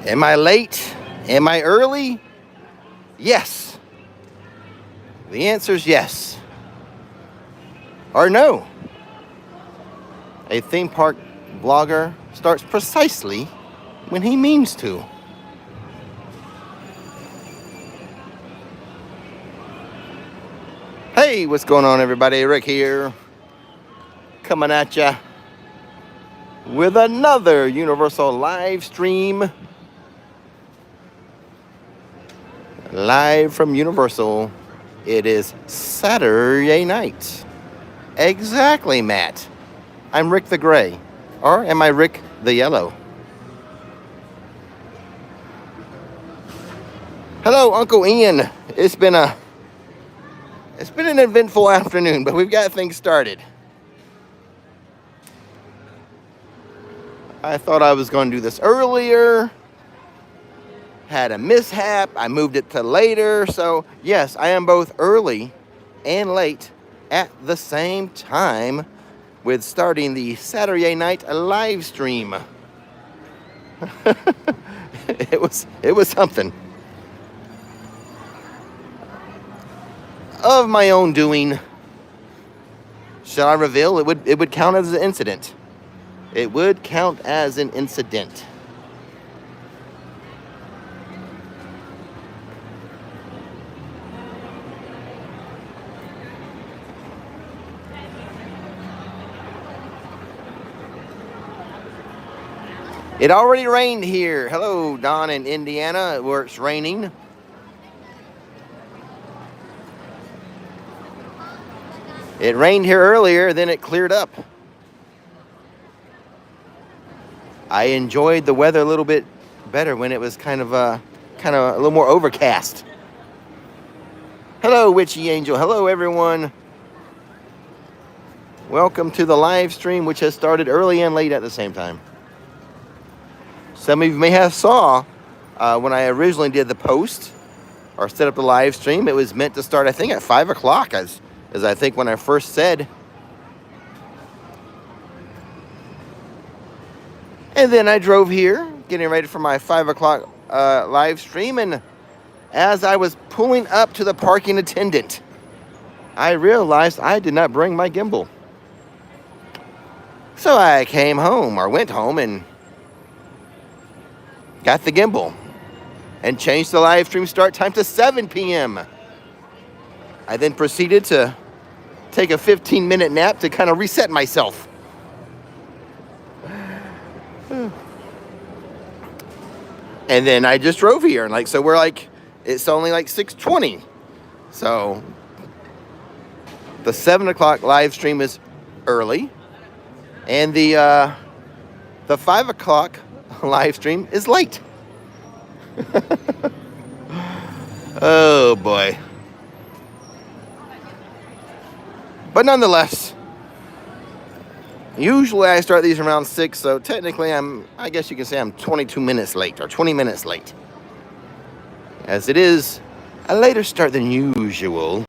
Am I late? Am I early? Yes. The answer is yes. Or no. A theme park blogger starts precisely when he means to. Hey, what's going on, everybody? Rick here, coming at ya with another Universal live stream. Live from Universal. It is SaturYay night. Exactly, Matt. I'm Rick the Gray. Or am I Rick the Yellow? Hello, Uncle Ian. It's been an eventful afternoon, but we've got things started. I thought I was going to do this earlier. Had a mishap. I moved it to later. So, yes, I am both early and late at the same time with starting the SaturYay night live stream. It was something. Of my own doing. Shall I reveal? It would count as an incident. It would count as an incident. It already rained here. Hello, Don in Indiana, where it's raining. It rained here earlier, then it cleared up. I enjoyed the weather a little bit better when it was kind of a little more overcast. Hello, Witchy Angel. Hello, everyone. Welcome to the live stream, which has started early and late at the same time. Some of you may have saw when I originally did the post or set up the live stream, it was meant to start, I think, at 5 o'clock, as I think when I first said. And then I drove here, getting ready for my 5 o'clock live stream, and as I was pulling up to the parking attendant, I realized I did not bring my gimbal. So I came home, or went home, and got the gimbal and changed the live stream start time to 7 p.m. I then proceeded to take a 15-minute nap to kind of reset myself. And then I just drove here, and so we're it's only 6:20. So the 7 o'clock live stream is early, and the 5 o'clock live stream is late. Oh boy. But nonetheless, usually I start these around 6, so technically I guess you can say I'm 22 minutes late, or 20 minutes late, as it is a later start than usual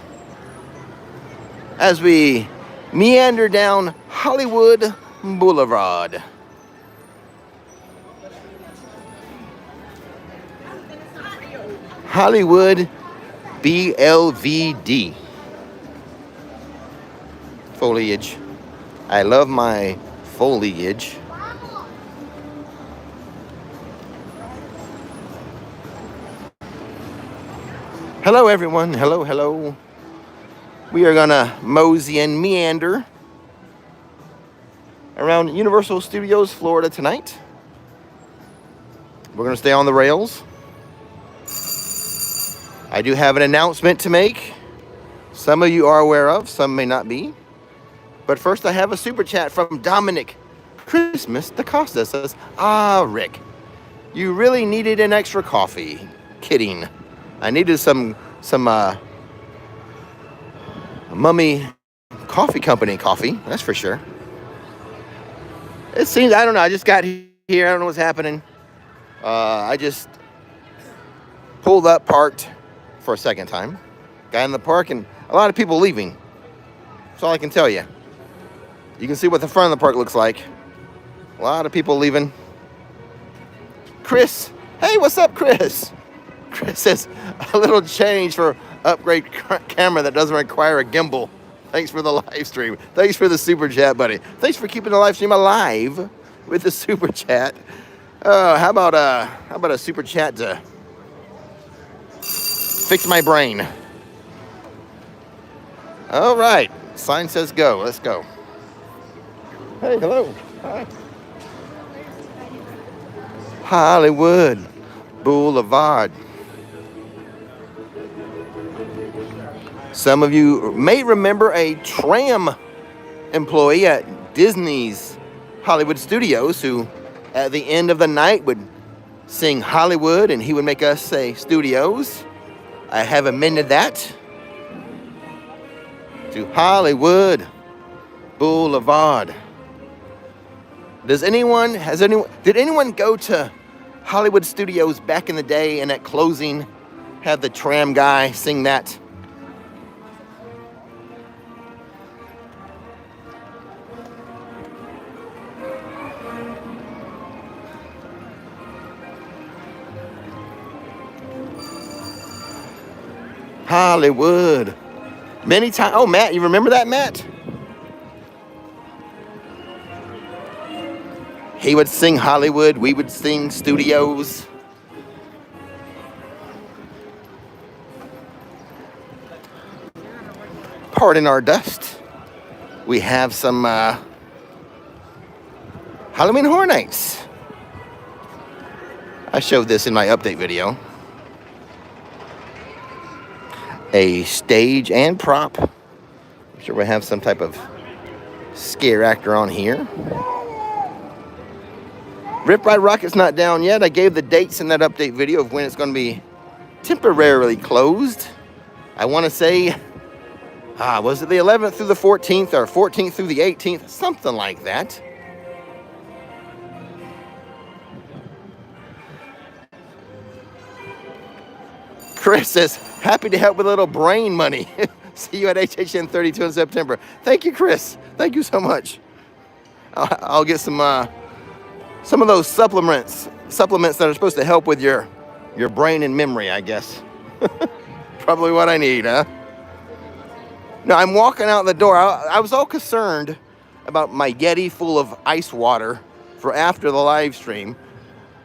as we meander down Hollywood Boulevard. Hollywood BLVD. Foliage. I love my foliage. Hello, everyone. Hello, hello. We are gonna mosey and meander around Universal Studios Florida tonight. We're gonna stay on the rails. I do have an announcement to make. Some of you are aware of, some may not be. But first I have a super chat from Dominic Christmas DaCosta. Says, Rick, you really needed an extra coffee. Kidding. I needed some Mummy Coffee Company coffee, that's for sure. It seems, I don't know, I just got here, I don't know what's happening. I just pulled up, parked for a second time. Got in the park, and a lot of people leaving. That's all I can tell you. You can see what the front of the park looks like. A lot of people leaving. Chris Hey, what's up, Chris? Chris says, a little change for upgrade camera that doesn't require a gimbal. Thanks for the live stream. Thanks for the super chat, buddy. Thanks for keeping the live stream alive with the super chat. How about a super chat to fix my brain? All right, sign says go. Let's go. Hey, hello. Hi. Hollywood Boulevard. Some of you may remember a tram employee at Disney's Hollywood Studios who, at the end of the night, would sing Hollywood and he would make us say Studios. I have amended that to Hollywood Boulevard. Did anyone go to Hollywood Studios back in the day and at closing have the tram guy sing that? Hollywood. Many times. Oh, Matt, you remember that, Matt? He would sing Hollywood. We would sing Studios. Pardon our dust. We have some Halloween Horror Nights. I showed this in my update video. A stage and prop. I'm sure we have some type of scare actor on here. Rip Ride Rocket's not down yet. I gave the dates in that update video of when it's going to be temporarily closed. I want to say, was it the 11th through the 14th or 14th through the 18th? Something like that. Chris says, happy to help with a little brain money. See you at HHN 32 in September. Thank you, Chris. Thank you so much. I'll get some of those supplements that are supposed to help with your brain and memory, I guess. Probably what I need, huh? No, I'm walking out the door. I was all concerned about my Yeti full of ice water for after the live stream.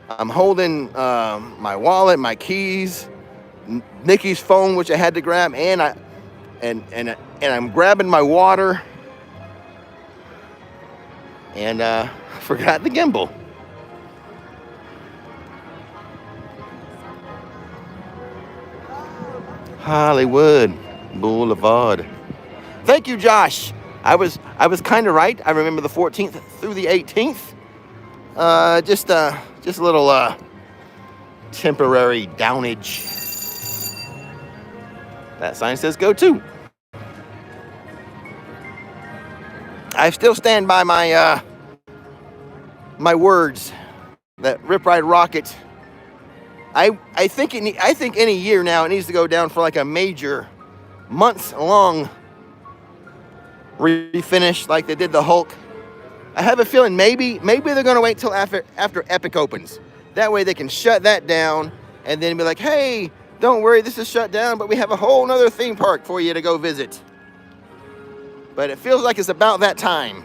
I'm holding my wallet, my keys, Nikki's phone, which I had to grab, and I'm grabbing my water, and forgot the gimbal. Hollywood Boulevard. Thank you, Josh. I was kind of right. I remember the 14th through the 18th. Just a little temporary downage. That sign says go to. I still stand by my my words that Rip Ride Rocket. I think any year now it needs to go down for like a major months-long refinish like they did the Hulk. I have a feeling maybe they're going to wait till after Epic opens. That way they can shut that down and then be like, hey, don't worry, this is shut down, but we have a whole nother theme park for you to go visit. But it feels like it's about that time.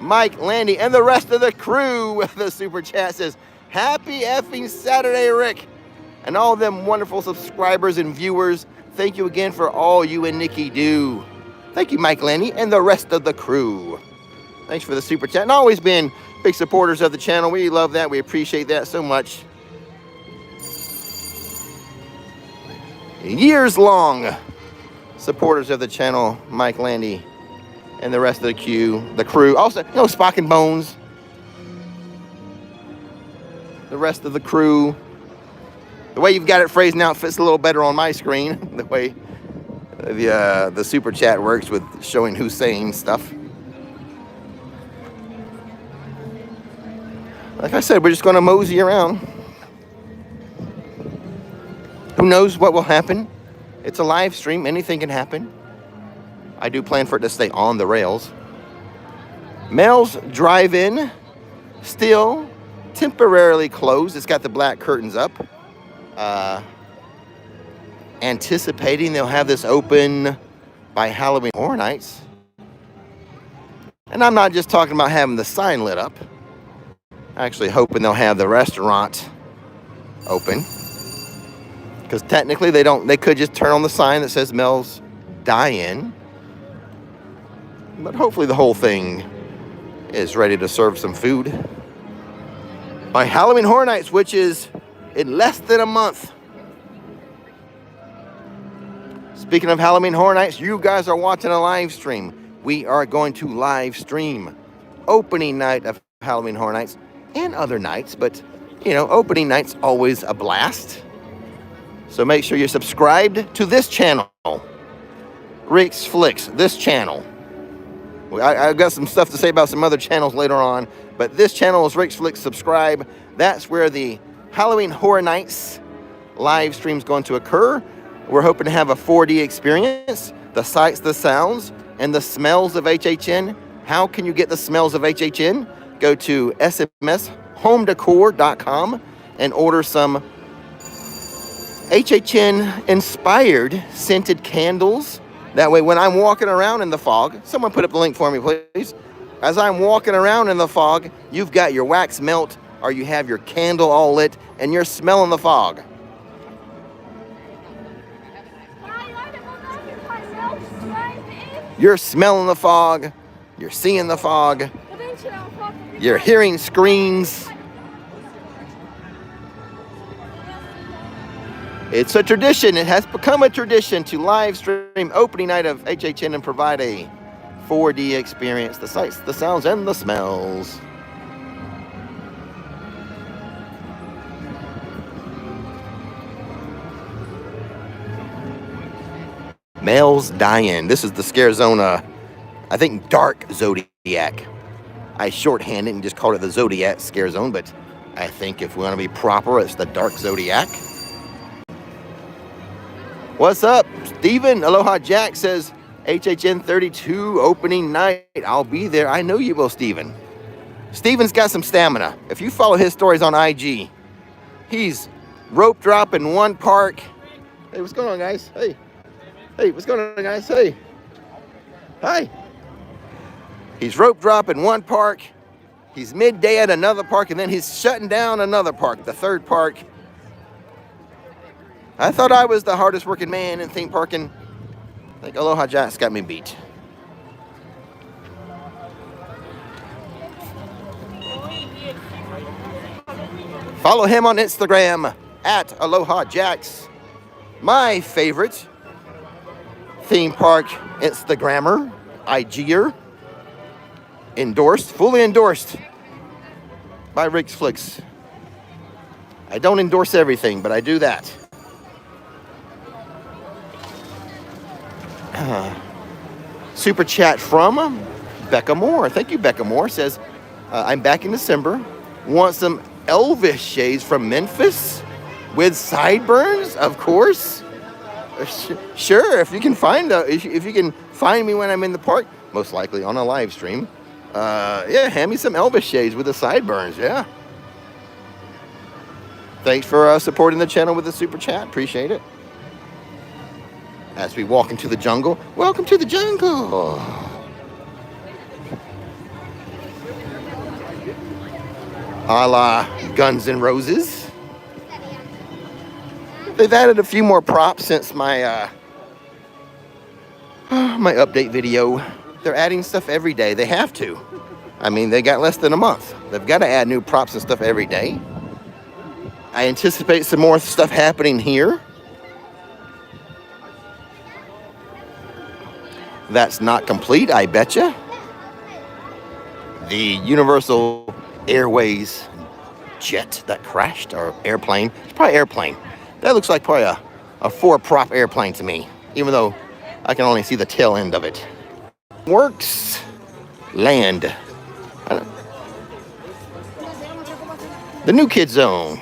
Mike, Landy, and the rest of the crew with the super chat says, happy effing Saturday, Rick. And all them wonderful subscribers and viewers, thank you again for all you and Nikki do. Thank you, Mike, Landy, and the rest of the crew. Thanks for the super chat and always being big supporters of the channel. We love that. We appreciate that so much. Years long supporters of the channel, Mike, Landy, and the rest of the crew. Also, Spock and Bones. The rest of the crew. The way you've got it phrased now, it fits a little better on my screen. The way the super chat works with showing who's saying stuff. Like I said, we're just going to mosey around. Who knows what will happen? It's a live stream. Anything can happen. I do plan for it to stay on the rails. Mel's Drive-In still temporarily closed. It's got the black curtains up. Anticipating they'll have this open by Halloween Horror Nights. And I'm not just talking about having the sign lit up. Actually hoping they'll have the restaurant open. Because technically they could just turn on the sign that says Mel's Die-In. But hopefully the whole thing is ready to serve some food by Halloween Horror Nights, which is in less than a month. Speaking of Halloween Horror Nights, you guys are watching a live stream. We are going to live stream opening night of Halloween Horror Nights and other nights, but you know, opening night's always a blast. So make sure you're subscribed to this channel, Rix Flix, this channel. I've got some stuff to say about some other channels later on, but this channel is Rix Flix. Subscribe. That's where the Halloween Horror Nights live stream is going to occur. We're hoping to have a 4D experience, the sights, the sounds, and the smells of HHN. How can you get the smells of HHN? Go to smshomedecor.com and order some HHN inspired scented candles. That way when I'm walking around in the fog, someone put up the link for me, please. As I'm walking around in the fog, you've got your wax melt or you have your candle all lit and you're smelling the fog. You're smelling the fog, you're seeing the fog, you're hearing screams. It's a tradition. It has become a tradition to live stream opening night of HHN and provide a 4D experience, the sights, the sounds, and the smells. Mel's Die-In. This is the Scare Zone, I think Dark Zodiac. I shorthand it and just called it the Zodiac Scare Zone, but I think if we want to be proper, it's the Dark Zodiac. What's up? Steven Aloha Jack says, HHN 32 opening night. I'll be there. I know you will, Steven. Steven's got some stamina. If you follow his stories on IG, he's rope drop in one park. Hey, what's going on, guys? Hey. Hey, what's going on, guys? Hey. Hi. He's rope drop in one park. He's midday at another park, and then he's shutting down another park, the third park. I thought I was the hardest working man in theme parking. I think Aloha Jack's got me beat. Follow him on Instagram at Aloha Jacks. My favorite theme park Instagrammer, IGer. Endorsed, fully endorsed by Rix Flix. I don't endorse everything, but I do that. Super chat from Becca Moore. Thank you, Becca Moore. Says, I'm back in December. Want some Elvis shades from Memphis with sideburns? Of course. Sure, if you can find if you can find me when I'm in the park, most likely on a live stream. Yeah, hand me some Elvis shades with the sideburns. Yeah. Thanks for supporting the channel with the super chat. Appreciate it. As we walk into the jungle. Welcome to the jungle. A la Guns N' Roses. They've added a few more props since my my update video. They're adding stuff every day. They have to. I mean, they got less than a month. They've got to add new props and stuff every day. I anticipate some more stuff happening here. That's not complete, I betcha. The Universal Airways jet that crashed, or airplane. It's probably airplane. That looks like probably a four-prop airplane to me, even though I can only see the tail end of it. Works land. The new kid zone.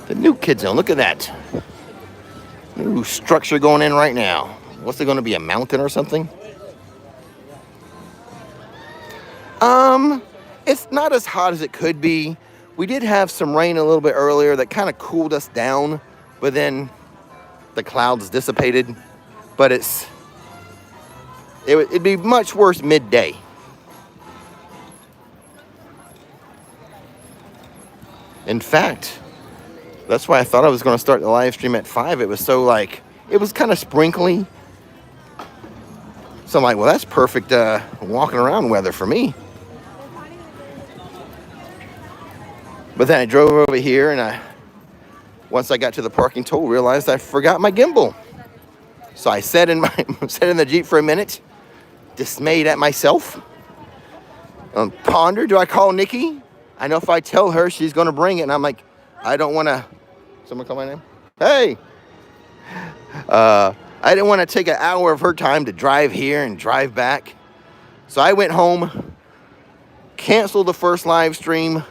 The new kid zone. Look at that. New structure going in right now. What's it going to be? A mountain or something? It's not as hot as it could be. We did have some rain a little bit earlier that kind of cooled us down, but then the clouds dissipated. But it'd be much worse midday. In fact, that's why I thought I was going to start the live stream at 5. It was so like, it was kind of sprinkly. So I'm like, well, that's perfect walking around weather for me. But then I drove over here, and once I got to the parking toll, realized I forgot my gimbal. So I sat in the Jeep for a minute, dismayed at myself. Ponder, do I call Nikki? I know if I tell her, she's going to bring it, and I'm like, I don't want to. Someone call my name? Hey. I didn't want to take an hour of her time to drive here and drive back. So I went home, canceled the first live stream,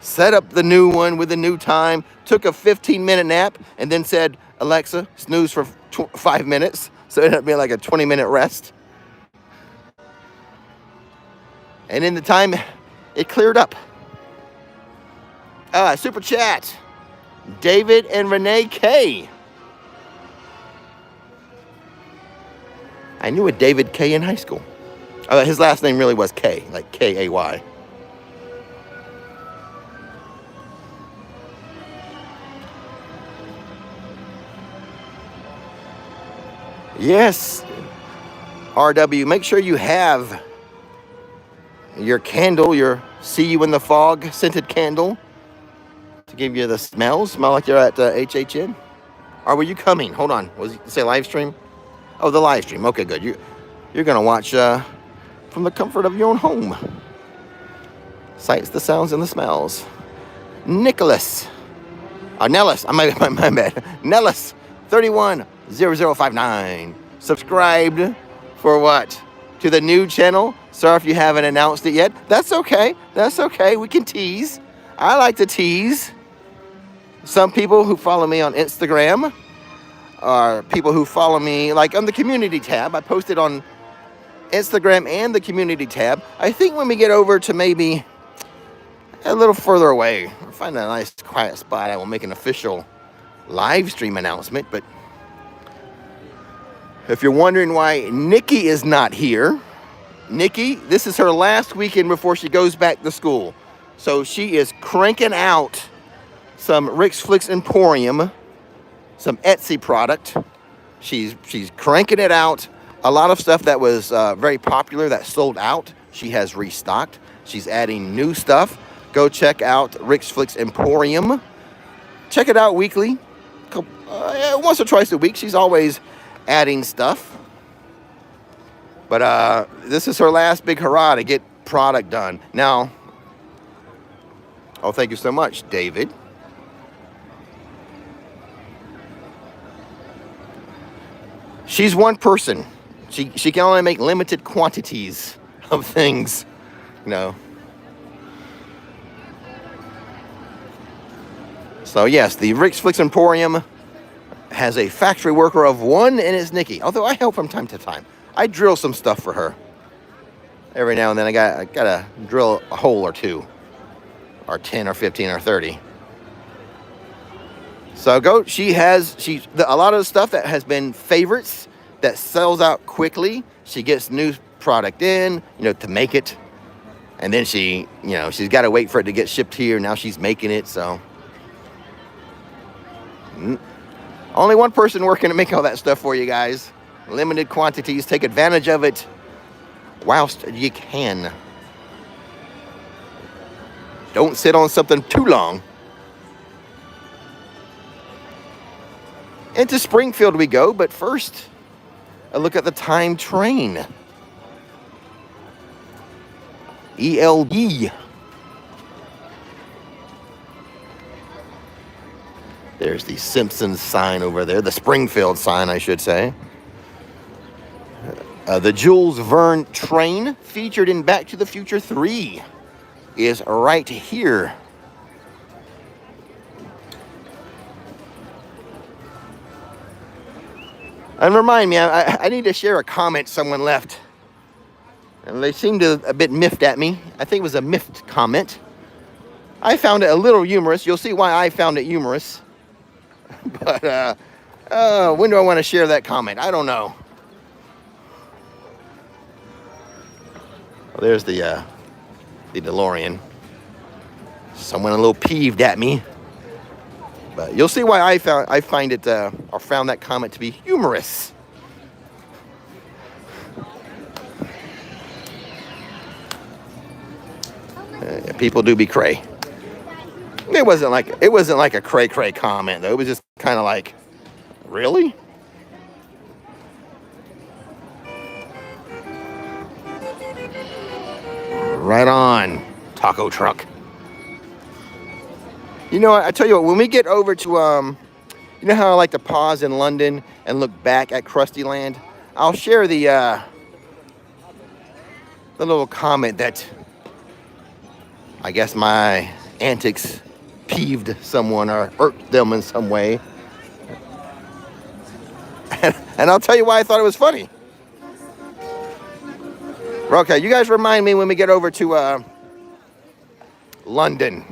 set up the new one with the new time, took a 15-minute nap, and then said, Alexa, snooze for 5 minutes. So it ended up being like a 20-minute rest. And in the time, it cleared up. Super chat. David and Renee K. I knew a David K in high school. His last name really was K, like K-A-Y. Yes, RW, make sure you have your candle, your See You in the Fog scented candle to give you the smells. Smell like you're at HHN. Or were you coming? Hold on. Was it say live stream? Oh, the live stream. Okay, good. You're going to watch from the comfort of your own home. Sights, the sounds, and the smells. Nicholas. Nellis. My bad. Nellis. 310059. Subscribed for what? To the new channel. Sorry if you haven't announced it yet. That's okay. That's okay. We can tease. I like to tease. Some people who follow me on Instagram are people who follow me like on the community tab. I posted on Instagram and the community tab. I think when we get over to maybe a little further away, I'll find a nice quiet spot, I will make an official live stream announcement. But if you're wondering why Nikki is not here, Nikki, this is her last weekend before she goes back to school. So she is cranking out some Rix Flix Emporium, some Etsy product. She's cranking it out. A lot of stuff that was very popular that sold out, she has restocked. She's adding new stuff. Go check out Rix Flix Emporium. Check it out weekly. Once or twice a week. She's always adding stuff. But this is her last big hurrah to get product done. Now, oh, thank you so much, David. She's one person. She can only make limited quantities of things, you know. So yes, the Rix Flix Emporium has a factory worker of one, and it's Nikki. Although I help from time to time. I drill some stuff for her. Every now and then I gotta drill a hole or two. Or 10 or 15 or 30. So a lot of the stuff that has been favorites that sells out quickly. She gets new product in, to make it. And then she's got to wait for it to get shipped here. Now she's making it, so. Only one person working to make all that stuff for you guys. Limited quantities. Take advantage of it whilst you can. Don't sit on something too long. Into Springfield we go, but first, a look at the time train. ELD. There's the Simpsons sign over there, the Springfield sign, I should say. The Jules Verne train, featured in Back to the Future 3, is right here. And remind me, I need to share a comment someone left And they seemed a bit miffed at me. I think it was a miffed comment. I found it a little humorous. You'll see why I found it humorous. But when do I want to share that comment? I don't know. Well, there's the DeLorean. Someone a little peeved at me. But you'll see why I find it or found that comment to be humorous. People do be cray. It wasn't like a cray comment though. It was just kind of like, really? Right on, taco truck. You know what? I tell you what. When we get over to you know how I like to pause in London and look back at Krusty Land? I'll share the little comment that I guess my antics peeved someone or irked them in some way. And I'll tell you why I thought it was funny. Okay, you guys remind me when we get over to London.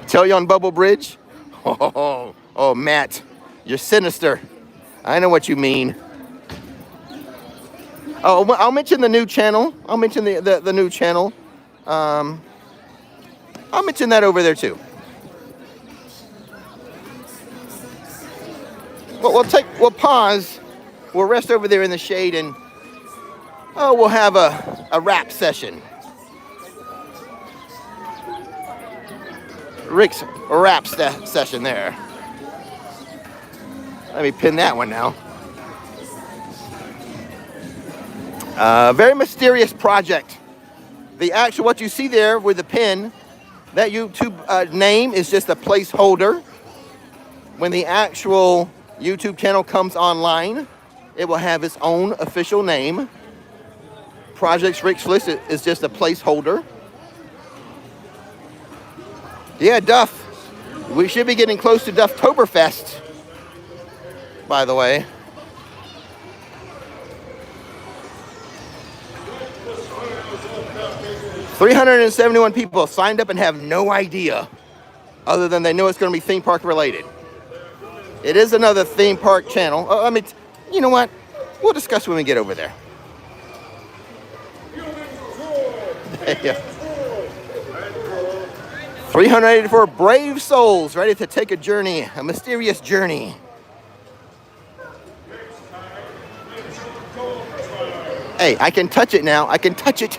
Tell you on Bubble Bridge? Oh, Matt, you're sinister. I know what you mean. Oh, I'll mention the new channel. I'll mention the new channel. I'll mention that over there too. Well, we'll pause. We'll rest over there in the shade and we'll have a rap session. Rick's rap session there. Let me pin that one now. Very mysterious project. The actual, what you see there with the pin, that YouTube name is just a placeholder. When the actual YouTube channel comes online, it will have its own official name. Project Rix Flix is just a placeholder. Yeah, Duff. We should be getting close to Dufftoberfest, by the way. $371 people signed up and have no idea, other than they know it's going to be theme park related. It is another theme park channel. I mean, you know what? We'll discuss when we get over there. Yeah. 384 brave souls ready to take a journey, a mysterious journey. Hey, I can touch it now. I can touch it.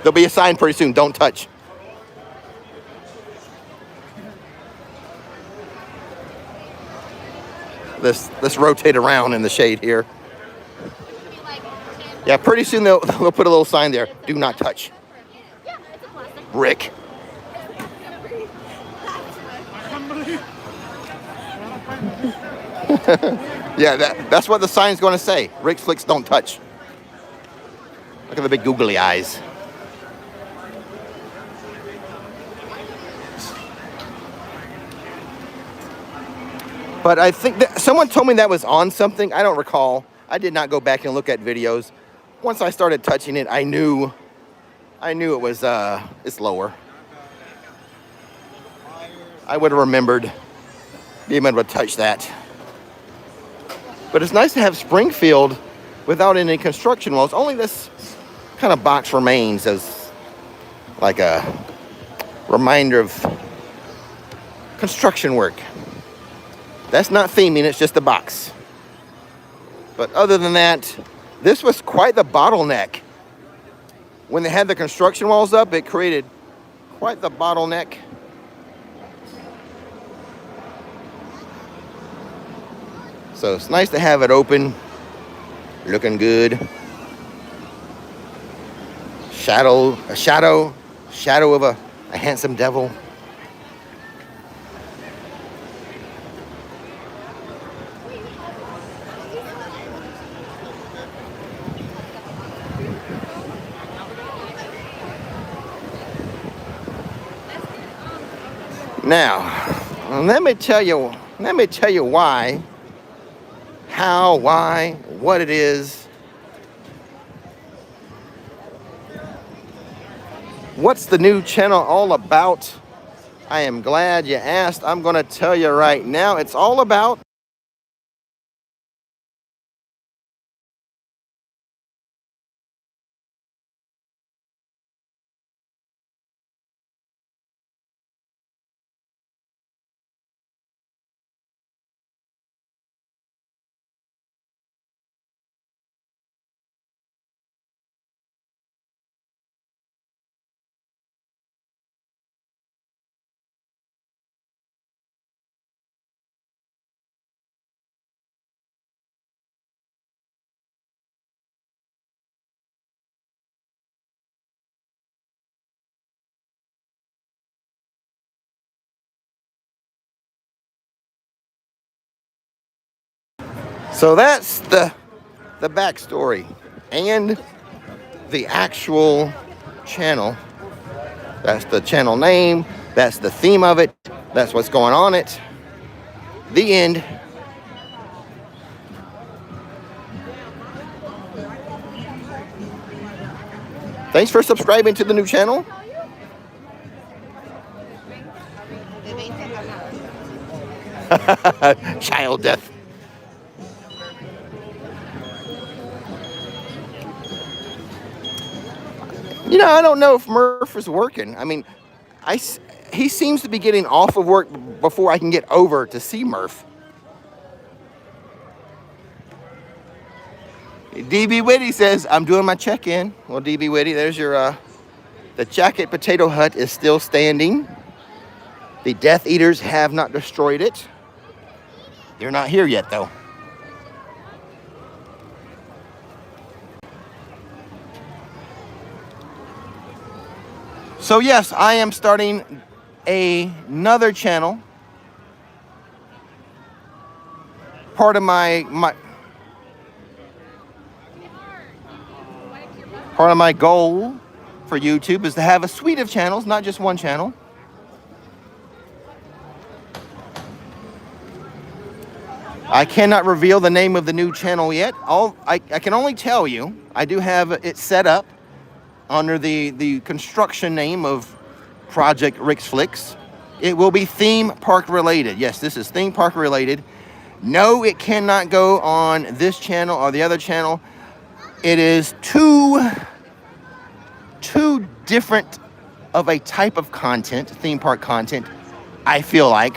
There'll be a sign pretty soon. Don't touch. Let's rotate around in the shade here. Yeah, pretty soon they'll put a little sign there. Do not touch. Rick. Yeah, that's what the sign's going to say. Rix Flix, don't touch. Look at the big googly eyes. But I think that someone told me that was on something. I don't recall. I did not go back and look at videos. Once I started touching it, I knew it was it's lower. I would have remembered being able to touch that. But it's nice to have Springfield without any construction walls. Only this kind of box remains as like a reminder of construction work. That's not theming, it's just a box. But other than that, this was quite the bottleneck. When they had the construction walls up, it created quite the bottleneck. So it's nice to have it open, looking good. A shadow of a handsome devil. Now, let me tell you how, why, what it is. What's the new channel all about? I am glad you asked. I'm going to tell you right now. It's all about so that's the backstory and the actual channel. That's the channel name. That's the theme of it. That's what's going on it. The end. Thanks for subscribing to the new channel. Child death. You know, I don't know if Murph is working. I mean, he seems to be getting off of work before I can get over to see Murph. DB Witty says, I'm doing my check-in. Well, DB Witty, there's your, the Jacket Potato Hut is still standing. The Death Eaters have not destroyed it. They're not here yet, though. So yes, I am starting another channel. Part of my goal for YouTube is to have a suite of channels, not just one channel. I cannot reveal the name of the new channel yet. I can only tell you, I do have it set up under the construction name of Project Rix Flix. It will be theme park related. Yes, this is theme park related. No, it cannot go on this channel or the other channel. It is too different of a type of content, theme park content, I feel like,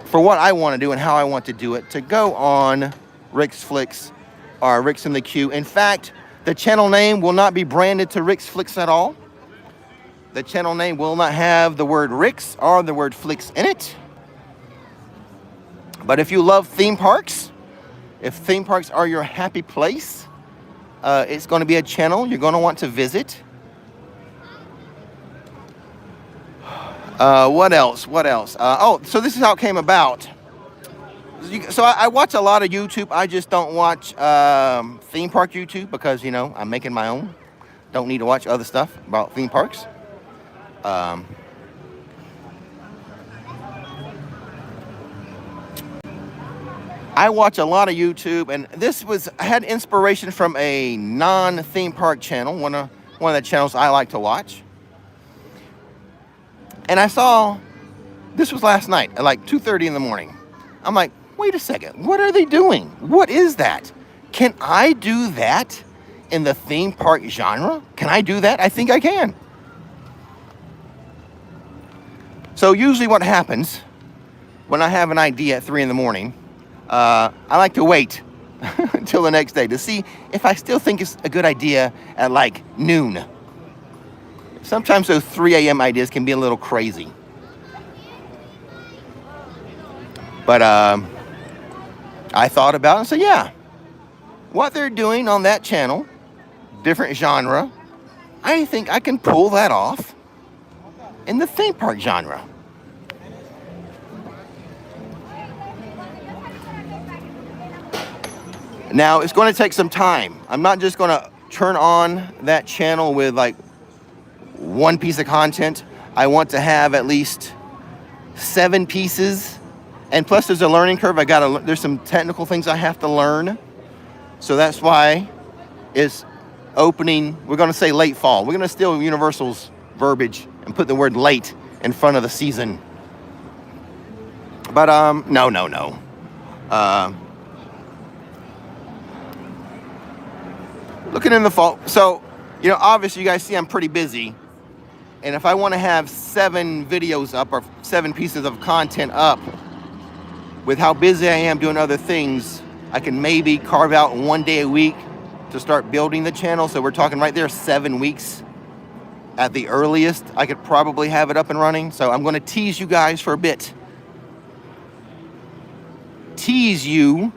for what I want to do and how I want to do it, to go on Rix Flix or Rix in the Queue. In fact, the channel name will not be branded to Rix Flix at all. The channel name will not have the word Rix or the word Flix in it. But if you love theme parks, if theme parks are your happy place, it's going to be a channel you're going to want to visit. What else? Oh, so this is how it came about. So I watch a lot of YouTube. I just don't watch theme park YouTube because, you know, I'm making my own. Don't need to watch other stuff about theme parks. I watch a lot of YouTube, and I had inspiration from a non-theme park channel, one of the channels I like to watch. And I saw, this was last night at like 2:30 in the morning. I'm like, wait a second, what are they doing? What is that? Can I do that in the theme park genre? Can I do that? I think I can. So usually what happens when I have an idea at 3 in the morning, I like to wait until the next day to see if I still think it's a good idea at like noon. Sometimes those 3 a.m. ideas can be a little crazy. But I thought about it and said, yeah, what they're doing on that channel, different genre, I think I can pull that off in the theme park genre. Now, it's going to take some time. I'm not just going to turn on that channel with like one piece of content. I want to have at least 7 pieces And plus there's a learning curve. There's some technical things I have to learn. So that's why it's opening, we're gonna say late fall. We're gonna steal Universal's verbiage and put the word late in front of the season. But no. Looking in the fall. So, you know, obviously you guys see I'm pretty busy. And if I want to have 7 videos up or 7 pieces of content up, with how busy I am doing other things, I can maybe carve out 1 day a week to start building the channel. So we're talking right there 7 weeks at the earliest. I could probably have it up and running. So I'm going to tease you guys for a bit. Tease you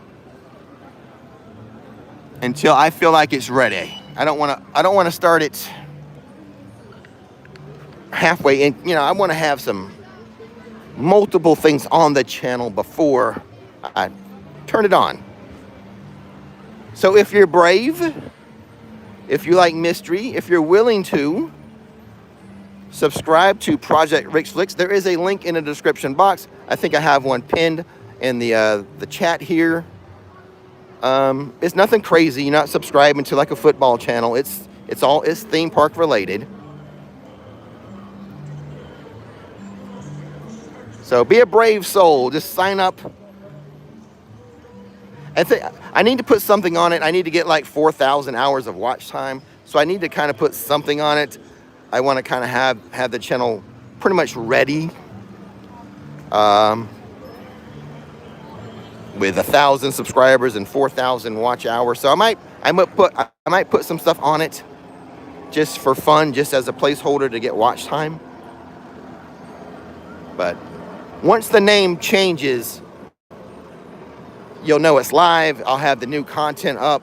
until I feel like it's ready. I don't want to start it halfway in. You know, I want to have some multiple things on the channel before I turn it on. So if you're brave, if you like mystery, if you're willing to subscribe to Project Rix Flix, there is a link in the description box. I think I have one pinned in the chat here. It's nothing crazy. You're not subscribing to like a football channel. It's theme park related. So be a brave soul. Just sign up. I need to put something on it. I need to get like 4,000 hours of watch time. So I need to kind of put something on it. I want to kind of have the channel pretty much ready. With 1,000 subscribers and 4,000 watch hours. So I might put some stuff on it just for fun, just as a placeholder to get watch time. But once the name changes, you'll know it's live. I'll have the new content up.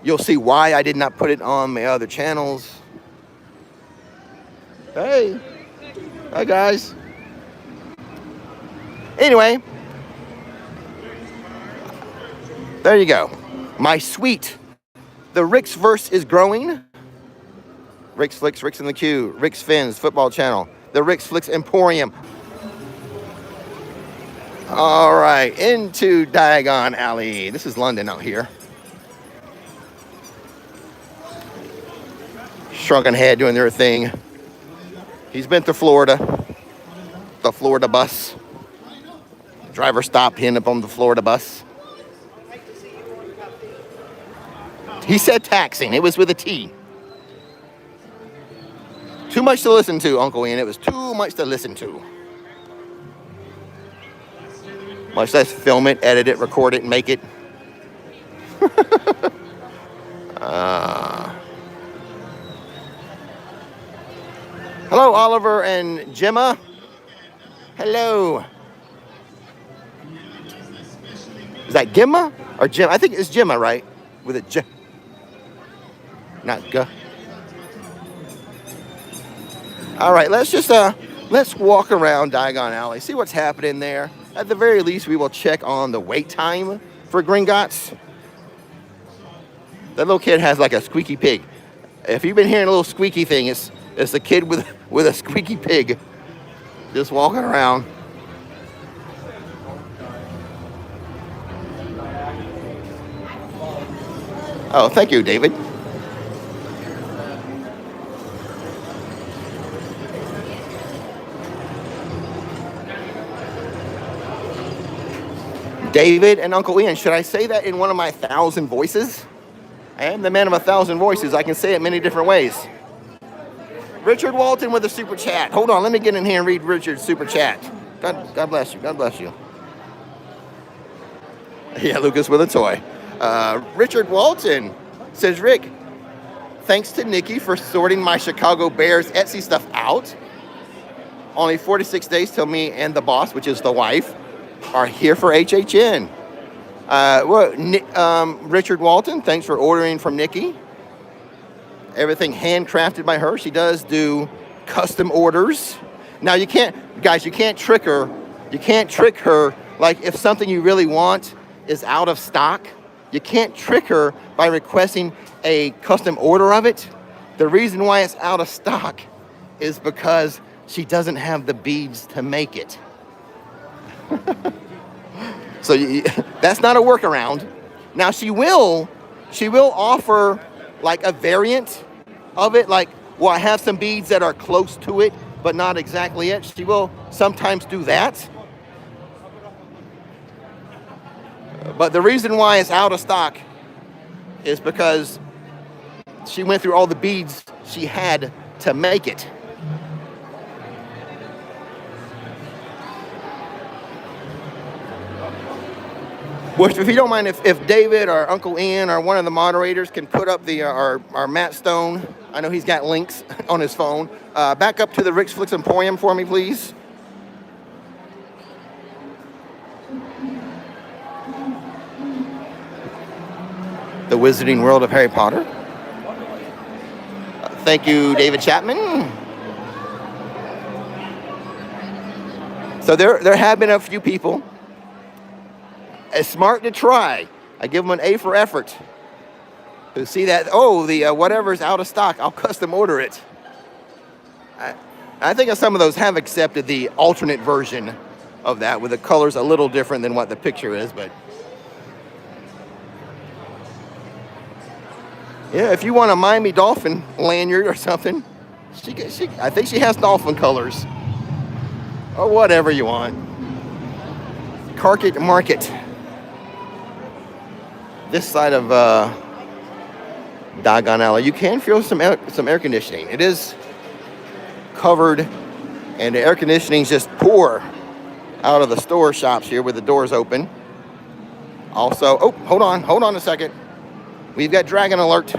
You'll see why I did not put it on my other channels. Hey. Hi, guys. Anyway. There you go. My suite. The Rixverse is growing. Rix Flix, Rix in the Queue, Rix Fins, football channel. The Rix Flix Emporium. All right, into Diagon Alley. This is London out here. Shrunken Head doing their thing. He's been to Florida. The Florida bus. Driver stopped him up on the Florida bus. He said taxing. It was with a T. Too much to listen to, Uncle Ian. It was too much to listen to. Much less film it, edit it, record it, and make it. Hello, Oliver and Gemma. Hello. Is that Gemma or Jim? I think it's Gemma, right? With a J. Not G. All right, let's walk around Diagon Alley, see what's happening there. At the very least, we will check on the wait time for Gringotts. That little kid has like a squeaky pig. If you've been hearing a little squeaky thing, it's a kid with a squeaky pig just walking around. Oh, thank you, David. David and Uncle Ian, should I say that in one of my 1,000 voices? I am the man of 1,000 voices. I can say it many different ways. Richard Walton with a super chat. Hold on, let me get in here and read Richard's super chat. God bless you. God bless you. Yeah, Lucas with a toy. Richard Walton says, Rick, thanks to Nikki for sorting my Chicago Bears Etsy stuff out. Only 46 days till me and the boss, which is the wife, are here for HHN. Richard Walton, thanks for ordering from Nikki. Everything handcrafted by her. She does do custom orders. Now you can't trick her. You can't trick her. Like if something you really want is out of stock, you can't trick her by requesting a custom order of it. The reason why it's out of stock is because she doesn't have the beads to make it. So that's not a workaround. Now she will offer like a variant of it, like, well, I have some beads that are close to it, but not exactly it. She will sometimes do that. But the reason why it's out of stock is because she went through all the beads she had to make it. Well, if you don't mind, if David or Uncle Ian or one of the moderators can put up the our Matt Stone, I know he's got links on his phone, back up to the Rix Flix Emporium for me, please. The Wizarding World of Harry Potter. Thank you, David Chapman. So there have been a few people. It's smart to try. I give them an A for effort. To see that, oh, the whatever's out of stock, I'll custom order it. I think some of those have accepted the alternate version of that, with the colors a little different than what the picture is, but yeah, if you want a Miami Dolphin lanyard or something, I think she has dolphin colors. Or whatever you want. Carpet Market. This side of Diagon Alley, you can feel some air conditioning. It is covered, and the air conditioning's just pour out of the store shops here with the doors open. Also, oh, hold on a second. We've got Dragon Alert.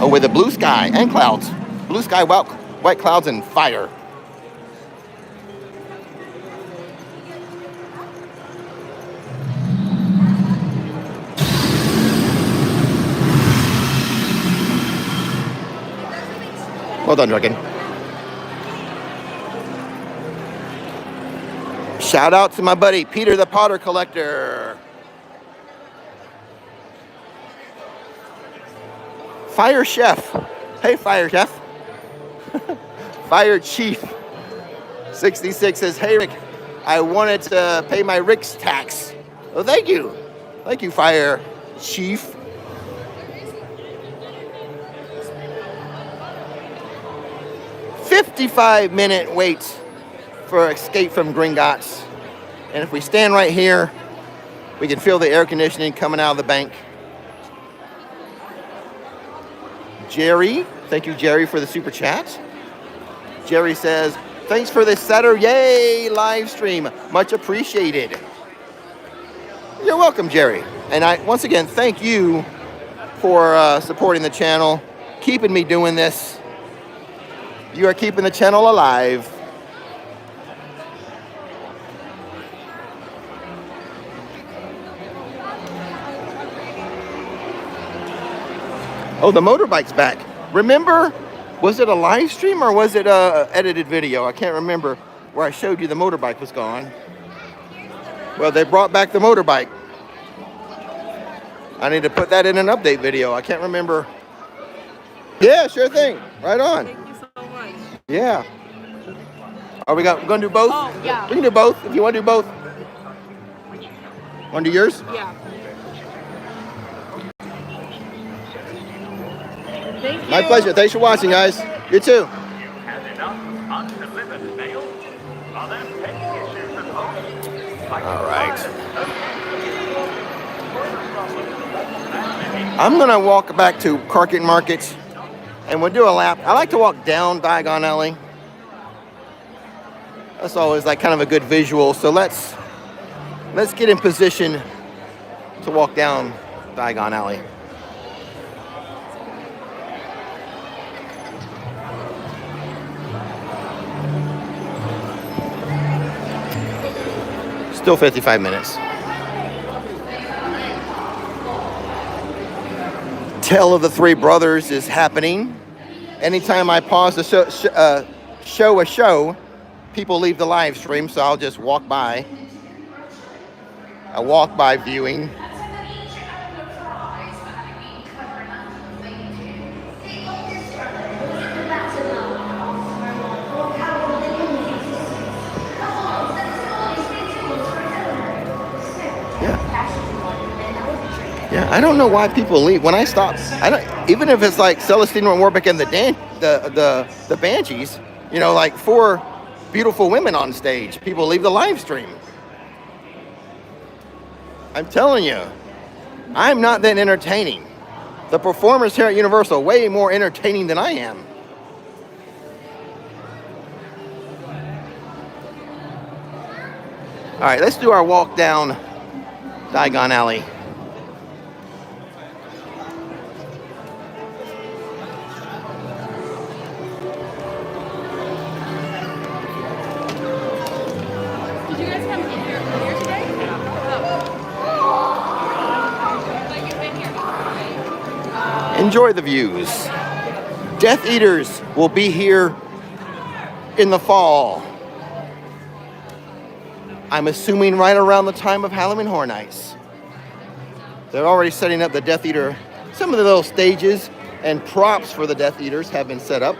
Oh, with the blue sky and clouds. Blue sky, white clouds, and fire. Well done, Dragon. Shout out to my buddy, Peter the Potter Collector. Fire Chef. Hey, Fire Chef. Fire Chief 66 says, hey, Rick, I wanted to pay my Rix tax. Oh, thank you. Thank you, Fire Chief. "55-minute wait for Escape from Gringotts. And if we stand right here, we can feel the air conditioning coming out of the bank. Jerry, thank you, Jerry, for the super chat. Jerry says, thanks for the SaturYay live stream. Much appreciated. You're welcome, Jerry. And once again, thank you for supporting the channel, keeping me doing this. You are keeping the channel alive. Oh, the motorbike's back. Remember, was it a live stream or was it a edited video? I can't remember where I showed you the motorbike was gone. Well, they brought back the motorbike. I need to put that in an update video. I can't remember. Yeah, sure thing. Right on. Thank you so much. Yeah. Are we going to do both? Oh, yeah. We can do both if you want to do both. Want to do yours? Yeah. Thank you. My pleasure. Thanks for watching, guys. You too. All right. I'm going to walk back to Carpet Market and we'll do a lap. I like to walk down Diagon Alley. That's always like kind of a good visual. So let's get in position to walk down Diagon Alley. Still 55 minutes. Tale of the Three Brothers is happening. Anytime I pause to show a show, people leave the live stream, so I'll just walk by. A walk-by viewing. I don't know why people leave. When I stop, I don't. Even if it's like Celestine and Warbeck and the Banshees, you know, like 4 beautiful women on stage, people leave the live stream. I'm telling you, I'm not that entertaining. The performers here at Universal are way more entertaining than I am. All right, let's do our walk down Diagon Alley. Did you guys come in here earlier today? Enjoy the views. Death Eaters will be here in the fall. I'm assuming right around the time of Halloween Horror Nights. They're already setting up the Death Eater. Some of the little stages and props for the Death Eaters have been set up.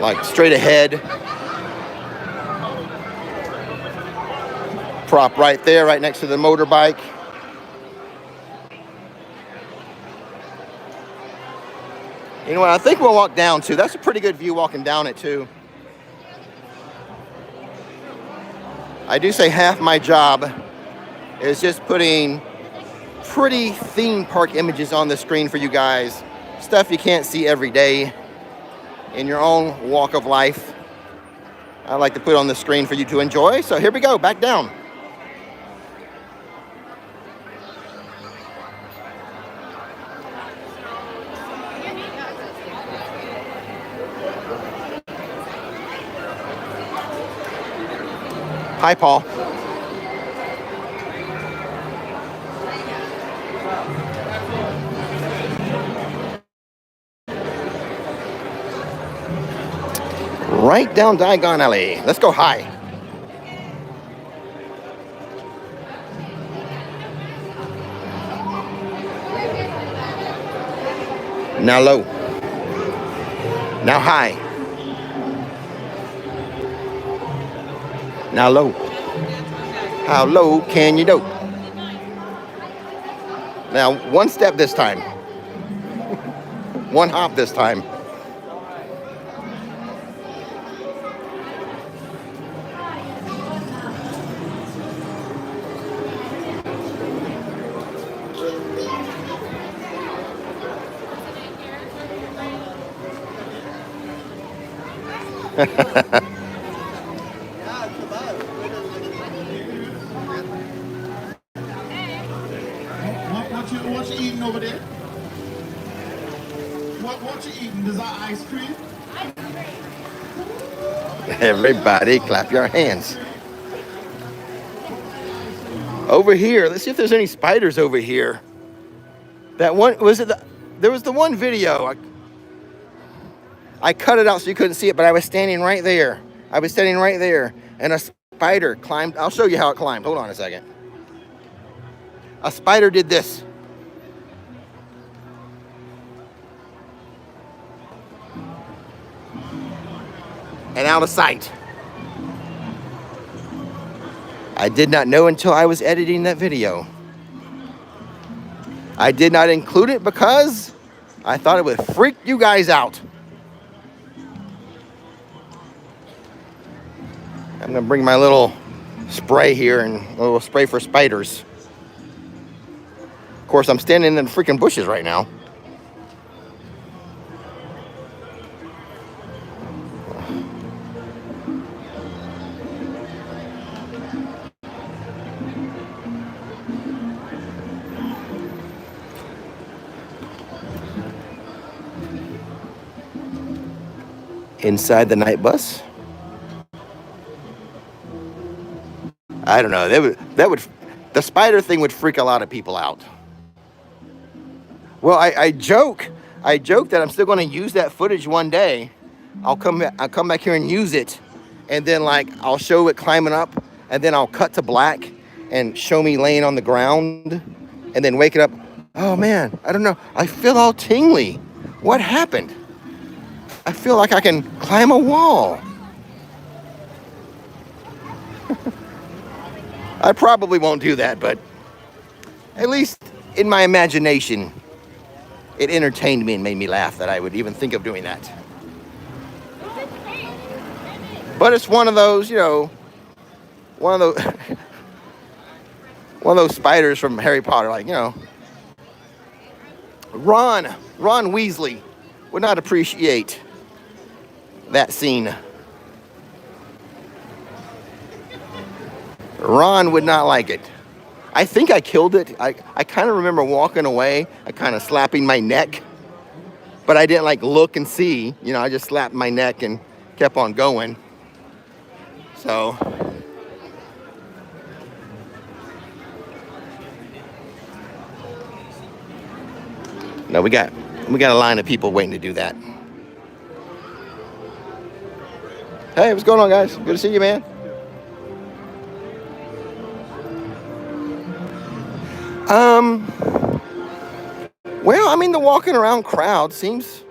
Like straight ahead. Prop right there, right next to the motorbike. You know what, I think we'll walk down too. That's a pretty good view walking down it too. I do say half my job is just putting pretty theme park images on the screen for you guys. Stuff you can't see every day in your own walk of life. I like to put on the screen for you to enjoy. So here we go, back down. Hi, Paul. Right down Diagon Alley. Let's go high. Now low. Now high. Now low. How low can you go? Now one step this time. One hop this time. What you eating over there? What you eating? Is that ice cream? Everybody clap your hands. Over here, let's see if there's any spiders over here. That one, there was the one video. I cut it out so you couldn't see it, but I was standing right there. And a spider climbed. I'll show you how it climbed. Hold on a second. A spider did this. And out of sight. I did not know until I was editing that video. I did not include it because I thought it would freak you guys out. I'm gonna bring my little spray here and a little spray for spiders. Of course, I'm standing in the freaking bushes right now. Inside the night bus. I don't know. The spider thing would freak a lot of people out. Well, I joke that I'm still going to use that footage one day. I'll come back here and use it, and then like I'll show it climbing up, and then I'll cut to black and show me laying on the ground, and then wake it up. Oh man, I don't know. I feel all tingly. What happened? I feel like I can climb a wall. I probably won't do that, but at least in my imagination, it entertained me and made me laugh that I would even think of doing that. But it's one of those, you know, one of those, one of those spiders from Harry Potter, like, you know, Ron Weasley would not appreciate that scene. Ron would not like it. I think I killed it. I kind of remember walking away, I kind of slapping my neck, but I didn't like look and see, you know, I just slapped my neck and kept on going. So, no, we got a line of people waiting to do that. Hey, what's going on, guys? Good to see you, man. Well, I mean, the walking around crowd seems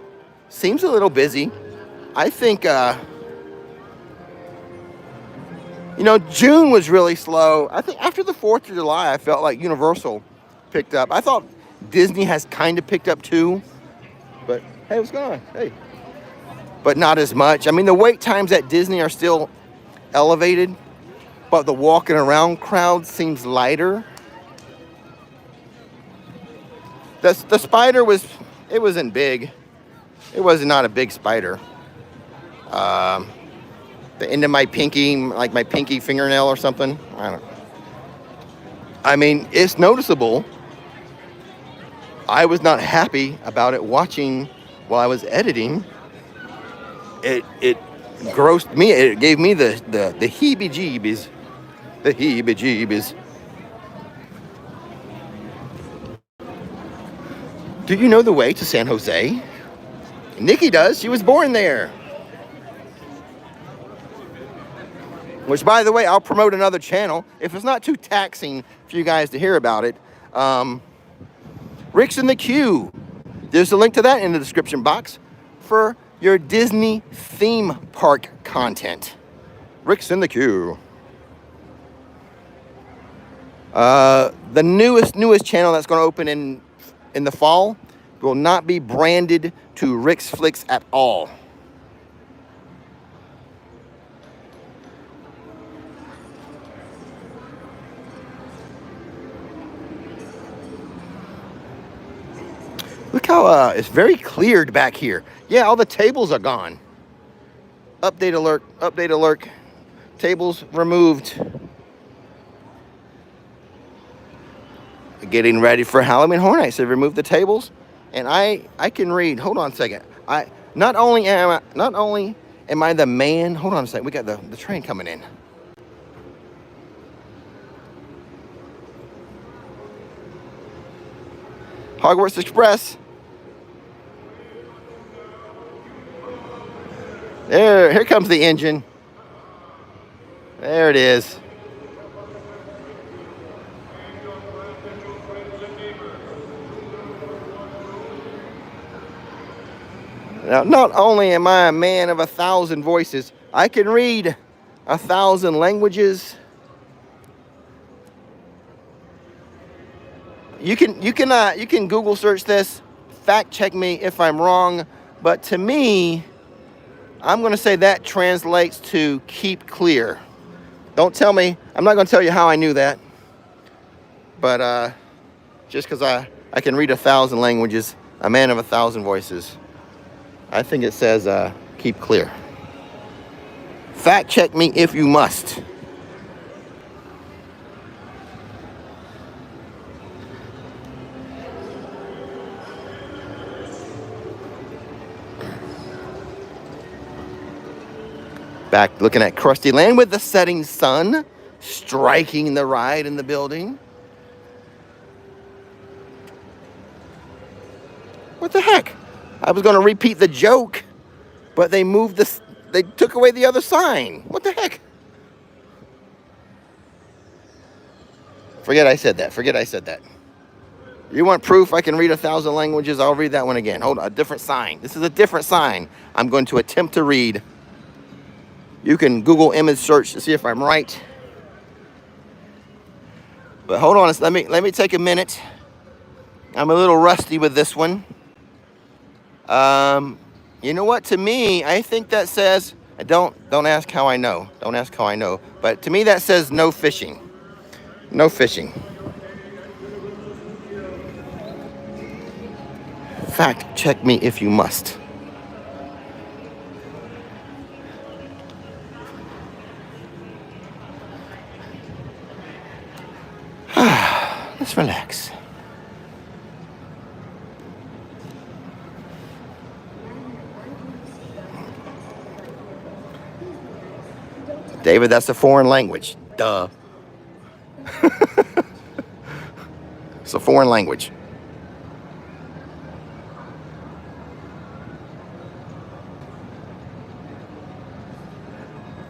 a little busy. I think, you know, June was really slow. I think after the 4th of July, I felt like Universal picked up. I thought Disney has kind of picked up too. But, hey, what's going on? Hey. But not as much. I mean, the wait times at Disney are still elevated, but the walking around crowd seems lighter. The spider it wasn't big. It was not a big spider. The end of my pinky, like my pinky fingernail or something. I don't know. I mean, it's noticeable. I was not happy about it watching while I was editing. It grossed me. It gave me the heebie-jeebies. The heebie-jeebies. Do you know the way to San Jose? Nikki does. She was born there. Which, by the way, I'll promote another channel if it's not too taxing for you guys to hear about it. Rix in the Queue. There's a link to that in the description box for your Disney theme park content. Rix in the Queue. The newest channel that's going to open in the fall will not be branded to RixFlix at all. Look how it's very cleared back here. Yeah, all the tables are gone. Update alert, update alert. Tables removed. Getting ready for Halloween Horror Nights. They've removed the tables, and I can read. Hold on a second. Not only am I the man. Hold on a second. We got the train coming in. Hogwarts Express. Here comes the engine. There it is. Now, not only am I a man of 1,000 voices, I can read 1,000 languages. You can Google search this, fact check me if I'm wrong, but to me, I'm going to say that translates to keep clear. Don't tell me, I'm not going to tell you how I knew that, but just because I can read 1,000 languages, a man of 1,000 voices, I think it says keep clear. Fact check me if you must. Back looking at Krusty Land with the setting sun striking the ride in the building. What the heck? I was going to repeat the joke, but they moved this. They took away the other sign. What the heck? Forget I said that. Forget I said that. You want proof I can read 1,000 languages? I'll read that one again. Hold on. A different sign. This is a different sign. I'm going to attempt to read. You can Google image search to see if I'm right. But hold on, let me take a minute. I'm a little rusty with this one. You know what? To me, I think that says, don't ask how I know. Don't ask how I know. But to me, that says no fishing. No fishing. Fact check me if you must. Let's relax. David, that's a foreign language. Duh. It's a foreign language.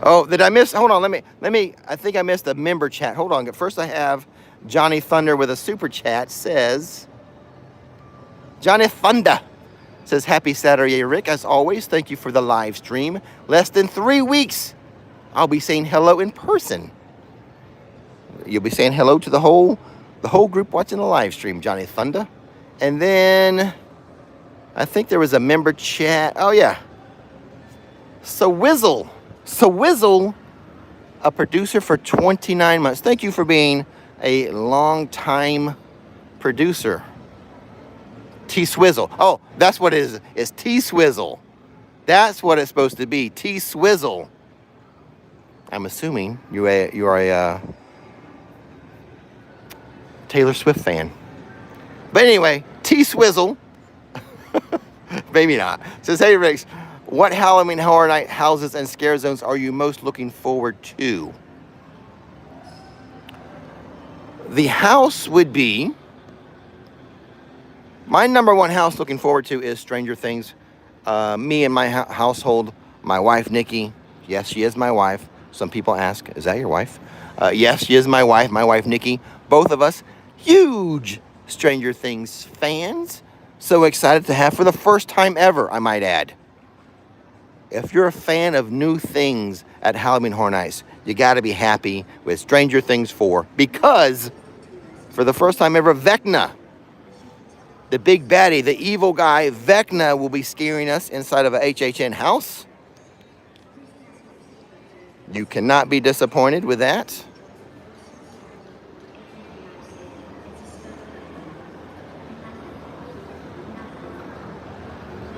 Oh, did I miss? Hold on, let me, I think I missed a member chat. Hold on, first I have Johnny Thunder with a super chat says, Johnny Thunder says, happy SaturYay, Rick. As always, thank you for the live stream. Less than 3 weeks, I'll be saying hello in person. You'll be saying hello to the whole group watching the live stream, Johnny Thunder. And then I think there was a member chat. Oh yeah. So Wizzle, a producer for 29 months. Thank you for being a long-time producer. T-Swizzle. Oh, that's what it is. It's T-Swizzle. That's what it's supposed to be. T-Swizzle. I'm assuming you are a Taylor Swift fan. But anyway, T-Swizzle. Maybe not. Says, hey, Rix, what Halloween Horror Night houses and scare zones are you most looking forward to? The house would be, my number one house looking forward to is Stranger Things. Me and my household, my wife, Nikki. Yes, she is my wife. Some people ask, is that your wife? Yes, she is my wife, Nikki. Both of us, huge Stranger Things fans. So excited to have for the first time ever, I might add. If you're a fan of new things at Halloween Horror Nights, you got to be happy with Stranger Things 4 because for the first time ever, Vecna, the big baddie, the evil guy, Vecna will be scaring us inside of a HHN house. You cannot be disappointed with that.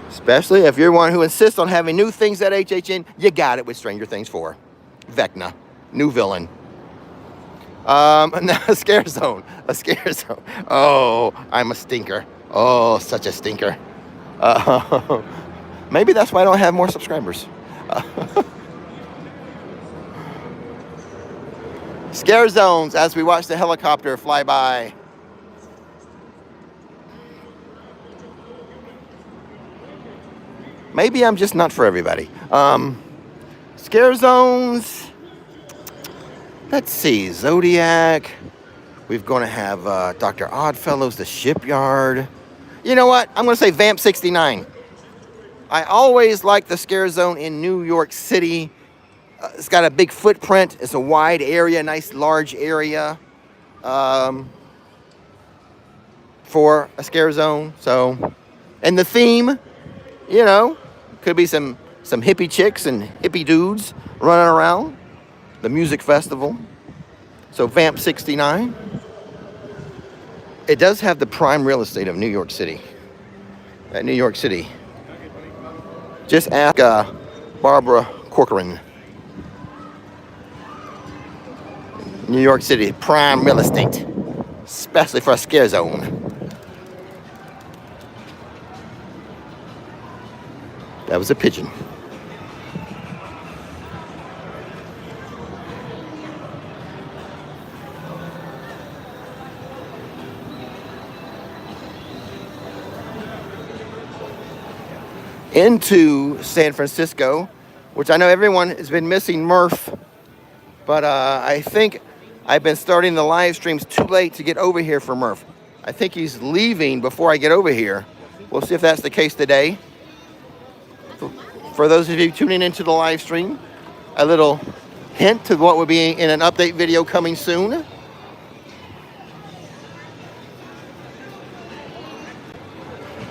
Especially if you're one who insists on having new things at HHN, you got it with Stranger Things 4. Vecna, new villain. Now a scare zone. Oh, I'm a stinker. Oh, such a stinker. Maybe that's why I don't have more subscribers. Scare zones as we watch the helicopter fly by. Maybe I'm just not for everybody. Scare zones. Let's see. Zodiac. We're going to have Dr. Oddfellows, the Shipyard. You know what? I'm going to say Vamp 69. I always like the scare zone in New York City. It's got a big footprint. It's a wide area, nice large area for a scare zone. So, and the theme, you know, could be some hippie chicks and hippie dudes running around. The music festival. So Vamp 69. It does have the prime real estate of New York City. At New York City. Just ask Barbara Corcoran. New York City, prime real estate. Especially for a scare zone. That was a pigeon. Into San Francisco, which I know everyone has been missing Murph, but I think I've been starting the live streams too late to get over here for Murph. I think he's leaving before I get over here. We'll see if that's the case today. For those of you tuning into the live stream, a little hint to what will be in an update video coming soon.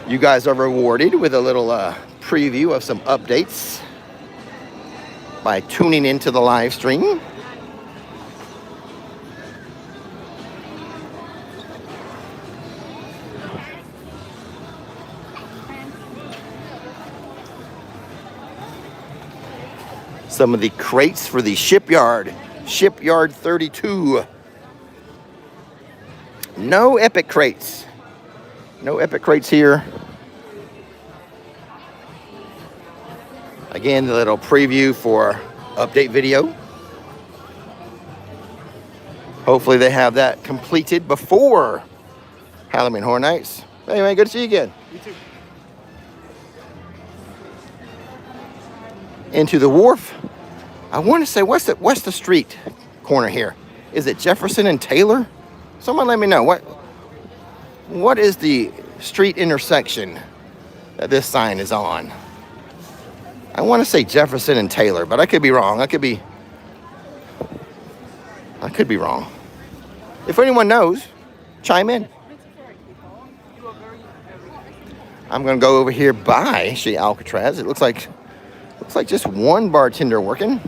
You guys are rewarded with a little preview of some updates by tuning into the live stream. Some of the crates for the Shipyard 32. No Epic crates. No Epic crates here. Again, the little preview for update video. Hopefully they have that completed before Halloween Horror Nights. Anyway, good to see you again. You too. Into the wharf. I want to say, what's the street corner here? Is it Jefferson and Taylor? Someone let me know. What is the street intersection that this sign is on? I want to say Jefferson and Taylor, but I could be wrong. I could be wrong. If anyone knows, chime in. I'm gonna go over here by Chez Alcatraz. It looks like just one bartender working.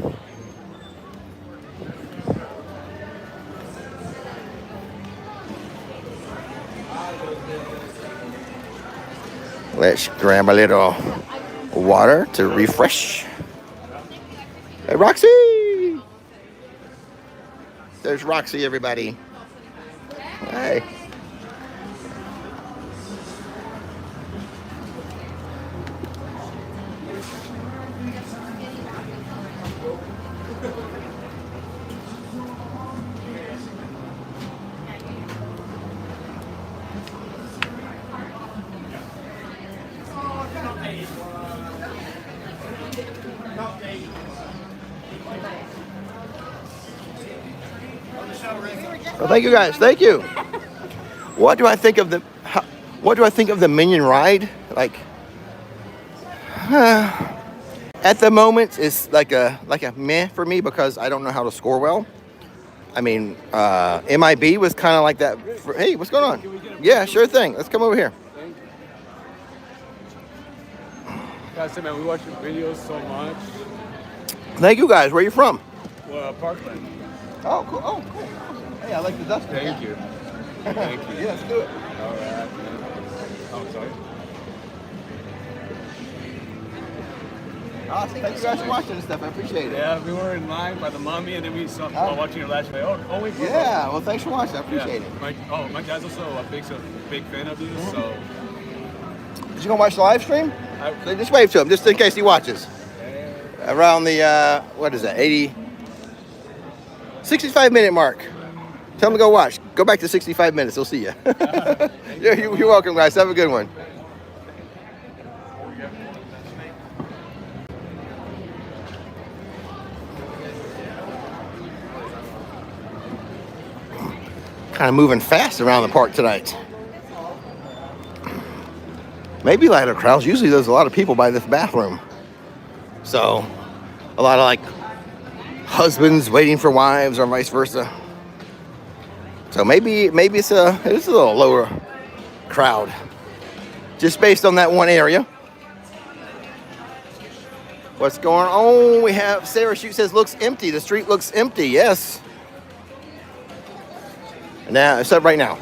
Let's grab a little water to refresh. Hey, Roxy! There's Roxy, everybody. Hey. Well, thank you guys. Thank you. What do I think of the Minion ride? Like, at the moment, it's like a meh for me because I don't know how to score well. I mean, MIB was kind of like that. Hey, what's going on? Yeah, sure thing. Let's come over here. Guys, man, we watch your videos so much. Thank you guys. Where are you from? Parkland. Oh, cool. Oh, cool. Hey, I like the dust. Thank you. Thank you. Yeah, let's do it. All right. Oh, sorry. Awesome. Thank you guys for watching and stuff. I appreciate it. Yeah, we were in line by the Mummy, and then we saw while watching your last video. Oh, wait. Yeah, well, thanks for watching. I appreciate it. My dad's also a big fan of you, so. Is you gonna watch the live stream? Just wave to him, just in case he watches. Around the, what is that, 65-minute mark. Tell him to go watch. Go back to 65 minutes. He'll see you. You're welcome, guys. Have a good one. Kind of moving fast around the park tonight. Maybe lighter crowds. Usually there's a lot of people by this bathroom. So, a lot of like husbands waiting for wives or vice versa. So maybe it's a little lower crowd. Just based on that one area. What's going on? We have Sarah Shoot says looks empty. The street looks empty. Yes. Now, except right now.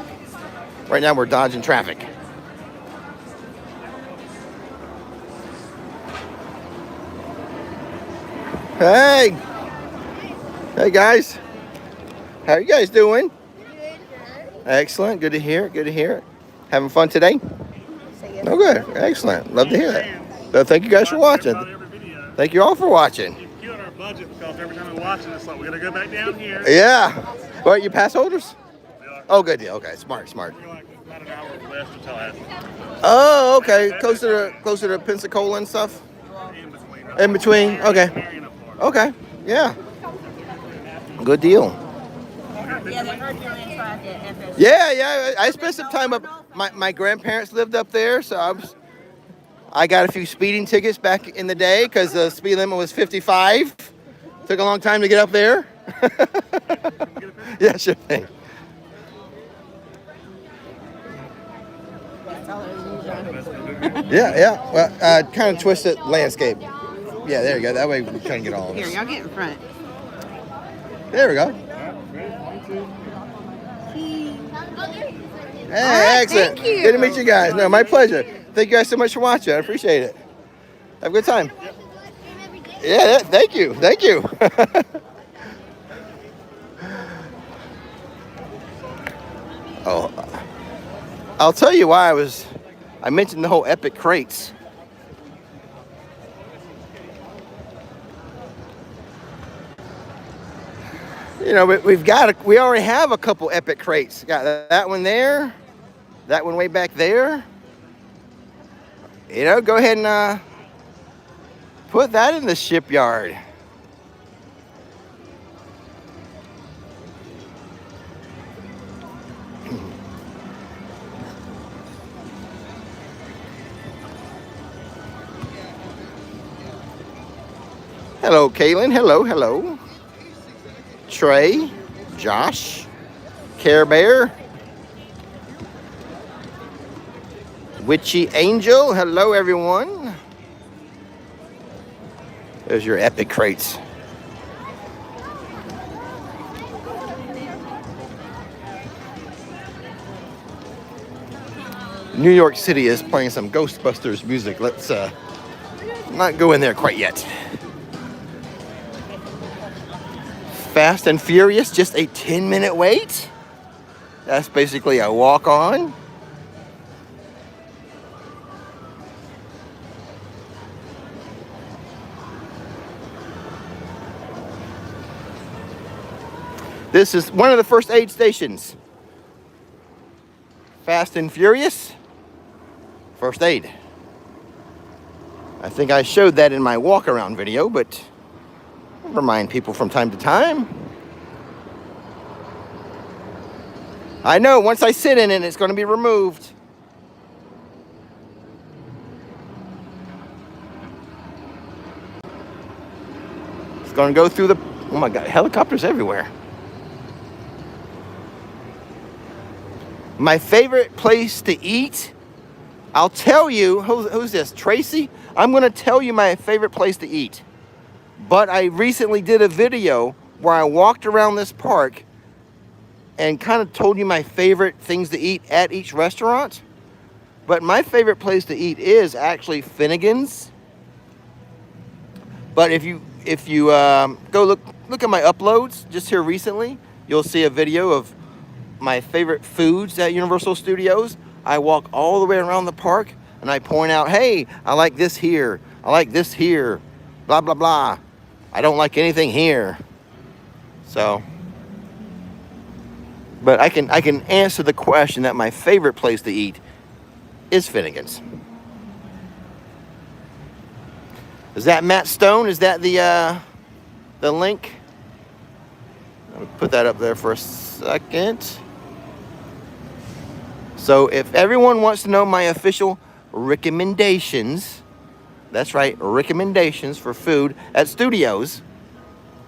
Right now we're dodging traffic. Hey. Hey guys. How are you guys doing? Excellent. Good to hear it. Good to hear it. Having fun today? Oh, good. Excellent. Love to hear that. So thank you guys for watching. Thank you all for watching. You're killing our budget because every time we're watching, it's like we gotta go back down here. Yeah. Well, you pass holders? Oh, good deal. Okay, smart. We're like about an hour west of Tallahassee. Oh, okay. Closer to Pensacola and stuff. In between. Okay. Okay. Yeah. Good deal. Yeah. I spent some time up. My grandparents lived up there, so I got a few speeding tickets back in the day because the speed limit was 55. Took a long time to get up there. Yeah, sure thing. Yeah. Well, kind of twisted landscape. Yeah, there you go. That way we try and get all of Here, this. y'all get in front. There we go. Hey, excellent. thank you. Good to meet you guys. No, my pleasure. Thank you guys so much for watching. I appreciate it. Have a good time. Yeah, thank you. Thank you. Oh, I'll tell you why I mentioned the whole epic crates. You know, we already have a couple epic crates. Got that one there, that one way back there. You know, go ahead and put that in the shipyard. Hello, Kaylin. Hello. Trey, Josh, Care Bear, Witchy Angel. Hello, everyone. There's your epic crates. New York City is playing some Ghostbusters music. Let's not go in there quite yet. Fast and Furious, just a 10-minute wait. That's basically a walk-on. This is one of the first aid stations. Fast and Furious, first aid. I think I showed that in my walk-around video, but remind people from time to time. I know once I sit in it, it's going to be removed. It's going to go through the, oh my God, helicopters everywhere. My favorite place to eat, I'll tell you, who's this, Tracy? I'm going to tell you my favorite place to eat. But I recently did a video where I walked around this park and kind of told you my favorite things to eat at each restaurant. But my favorite place to eat is actually Finnegan's. But if you go look at my uploads just here recently, you'll see a video of my favorite foods at Universal Studios. I walk all the way around the park and I point out, hey, I like this here. I like this here. Blah, blah, blah. I don't like anything here. So, but I can answer the question that my favorite place to eat is Finnegan's. Is that Matt Stone? Is that the link? I'll put that up there for a second. So if everyone wants to know my official recommendations, that's right, recommendations for food at studios,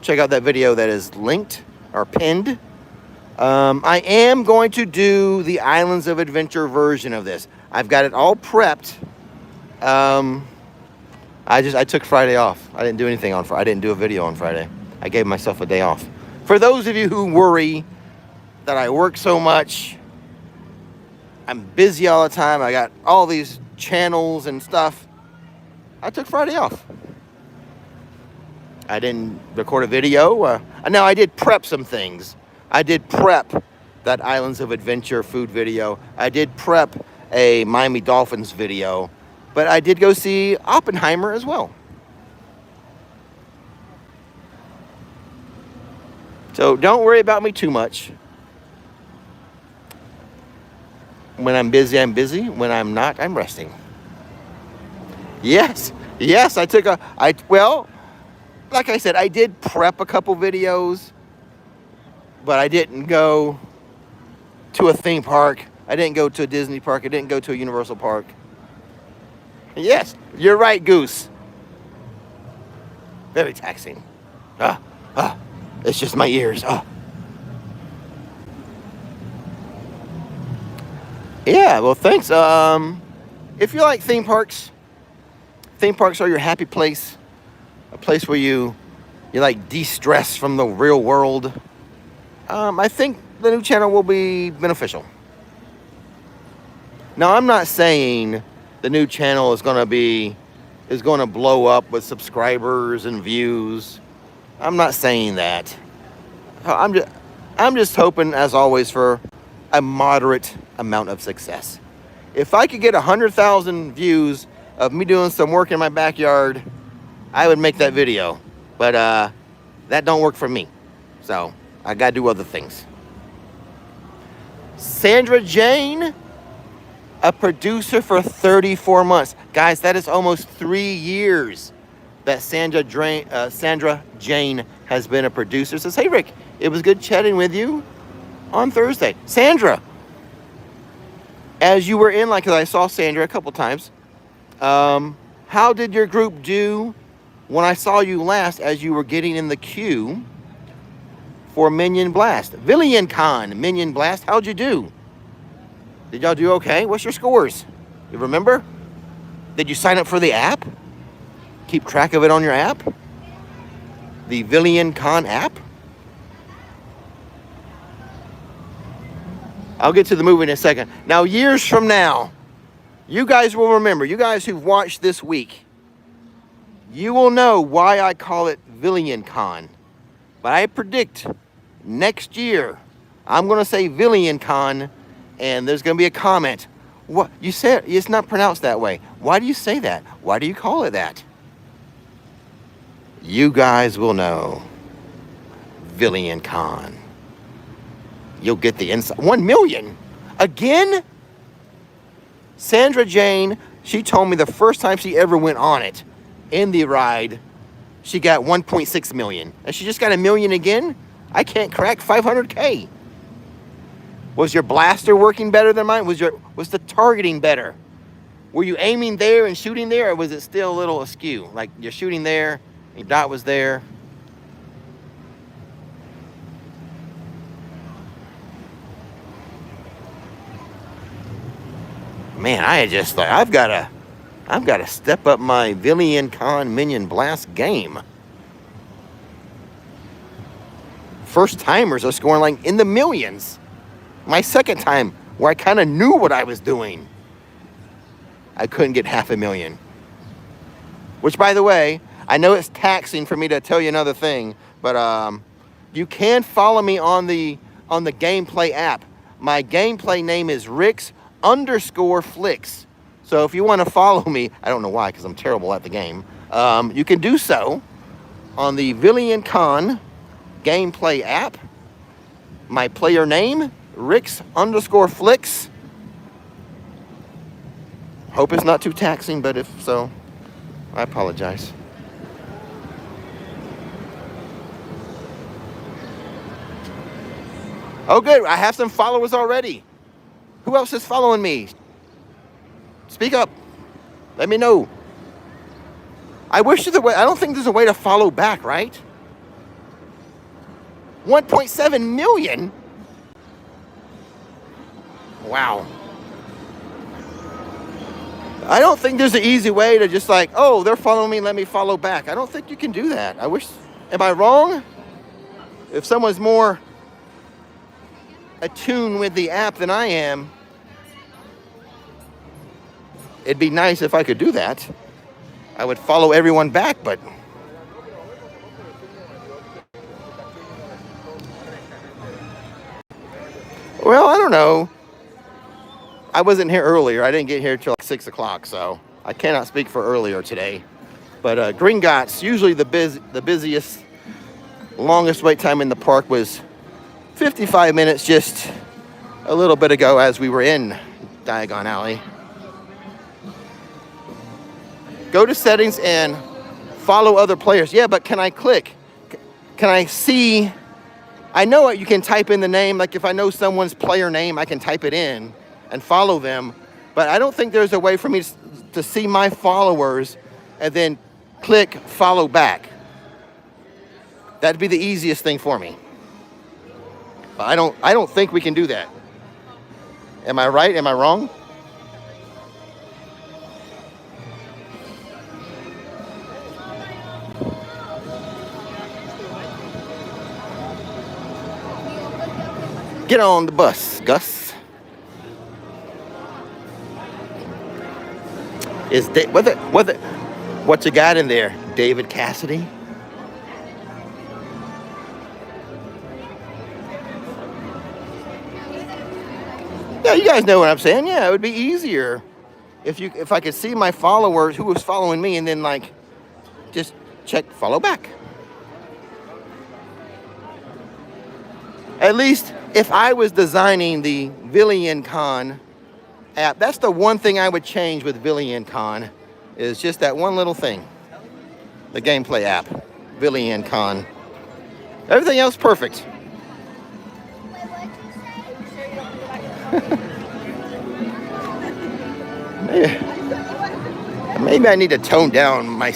check out that video that is linked or pinned. I am going to do the Islands of Adventure version of this. I've got it all prepped. I took Friday off. I didn't do anything on Friday. I didn't do a video on Friday. I gave myself a day off. For those of you who worry that I work so much, I'm busy all the time, I got all these channels and stuff, I took Friday off. I didn't record a video. Now, I did prep some things. I did prep that Islands of Adventure food video. I did prep a Miami Dolphins video. But I did go see Oppenheimer as well. So don't worry about me too much. When I'm busy, I'm busy. When I'm not, I'm resting. Yes, well, like I said, I did prep a couple videos, but I didn't go to a theme park. I didn't go to a Disney park. I didn't go to a Universal park. Yes, you're right, Goose. Very taxing. It's just my ears. Yeah, well, thanks. If you like theme parks are your happy place, a place where you like de-stress from the real world. I think the new channel will be beneficial. Now, I'm not saying the new channel is going to blow up with subscribers and views. I'm not saying that. I'm just hoping, as always, for a moderate amount of success. If I could get 100,000 views of me doing some work in my backyard, I would make that video. But that don't work for me. So I gotta do other things. Sandra Jane, a producer for 34 months. Guys, that is almost 3 years that Sandra Jane has been a producer. Says, hey Rick, it was good chatting with you on Thursday. Sandra, as you were in, like I saw Sandra a couple times, how did your group do when I saw you last as you were getting in the queue for Minion Blast? Villian Con, Minion Blast, how'd you do? Did y'all do okay? What's your scores? You remember? Did you sign up for the app? Keep track of it on your app? The Villian Con app? I'll get to the movie in a second. Now, years from now, you guys will remember, you guys who've watched this week, you will know why I call it Villian Con. But I predict next year, I'm going to say Villian Con, and there's going to be a comment. What? You said it's not pronounced that way. Why do you say that? Why do you call it that? You guys will know. Villian Con. You'll get the insight. 1 million? Again? Sandra Jane, she told me the first time she ever went on it, in the ride, she got 1.6 million. And she just got 1 million again? I can't crack 500K. Was your blaster working better than mine? Was the targeting better? Were you aiming there and shooting there, or was it still a little askew? Like you're shooting there, your dot was there. Man, I just thought I've got to step up my Villian Con Minion Blast game. First timers are scoring like in the millions. My second time, where I kind of knew what I was doing, I couldn't get 500,000. Which, by the way, I know it's taxing for me to tell you another thing, but you can follow me on the gameplay app. My gameplay name is Rix_Flix. So if you want to follow me, I don't know why, because I'm terrible at the game. You can do so on the Villian Con gameplay app. My player name, Rix_Flix. Hope it's not too taxing, but if so, I apologize. Oh, good. I have some followers already. Who else is following me? Speak up. Let me know. I wish there's a way. I don't think there's a way to follow back, right? 1.7 million? Wow. I don't think there's an easy way to just like, oh, they're following me, let me follow back. I don't think you can do that. I wish, am I wrong? If someone's more attuned with the app than I am, it'd be nice if I could do that. I would follow everyone back, but well, I don't know. I wasn't here earlier. I didn't get here till like 6 o'clock, so I cannot speak for earlier today. But Gringotts, usually the busiest, longest wait time in the park was 55 minutes just a little bit ago as we were in Diagon Alley. Go to settings and follow other players. Yeah, but can I click? Can I see? I know you can type in the name. Like if I know someone's player name, I can type it in and follow them. But I don't think there's a way for me to see my followers and then click follow back. That'd be the easiest thing for me. But I don't think we can do that. Am I right? Am I wrong? Get on the bus, Gus. Is what you got in there? David Cassidy? Yeah, you guys know what I'm saying. Yeah, it would be easier if I could see my followers who was following me and then like just check follow back. At least if I was designing the VillianCon app, that's the one thing I would change with VillianCon is just that one little thing. The gameplay app, VillianCon. Everything else perfect. Maybe I need to tone down my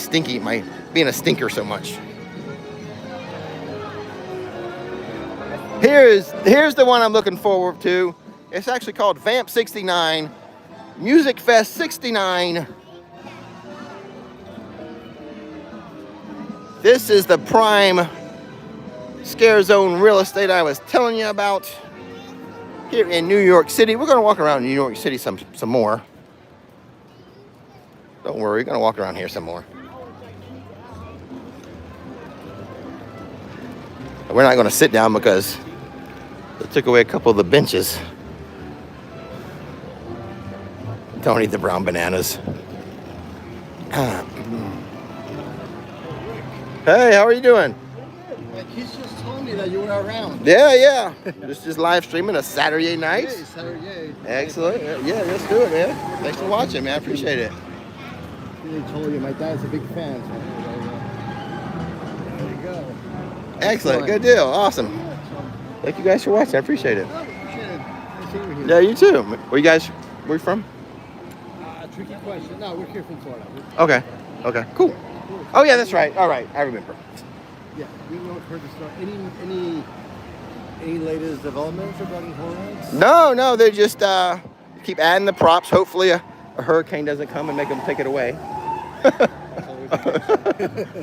being a stinker so much. Here's the one I'm looking forward to. It's actually called Vamp 69, Music Fest 69. This is the prime scare zone real estate I was telling you about here in New York City. We're gonna walk around New York City some more. Don't worry, we're gonna walk around here some more. We're not gonna sit down because they took away a couple of the benches. Don't eat the brown bananas. Hey, how are you doing? Like he's just told me that you were around. Yeah. Just live streaming a SaturYay night. Hey, SaturYay. Excellent. Yeah, let's do it, man. Thanks for watching, man. I appreciate it. He told you my dad's a big fan. So there you go. Excellent. Good deal. Awesome. Thank you guys for watching. I appreciate it. Appreciate it. Nice seeing you here. Yeah, you too. Where you from? Tricky question. No, we're here from Florida. Okay. Cool. Oh yeah, that's right. All right, I remember. Yeah, we don't heard the story. Any latest developments regarding horror rides? No, they just keep adding the props. Hopefully a hurricane doesn't come and make them take it away.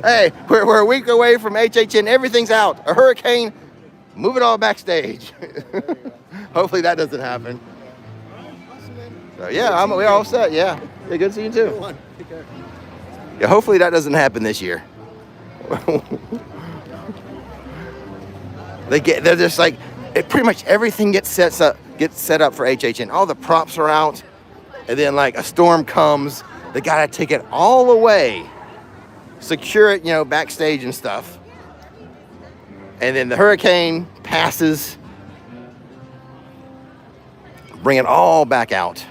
Hey, we're a week away from HHN. Everything's out. A hurricane, move it all backstage. Hopefully that doesn't happen. So yeah, we're all set. Yeah, good to see you too. Take care. Yeah, hopefully that doesn't happen this year. They're just like, pretty much everything gets set up for HHN. All the props are out, and then like a storm comes, they gotta take it all away, secure it, backstage and stuff. And then the hurricane passes, bring it all back out.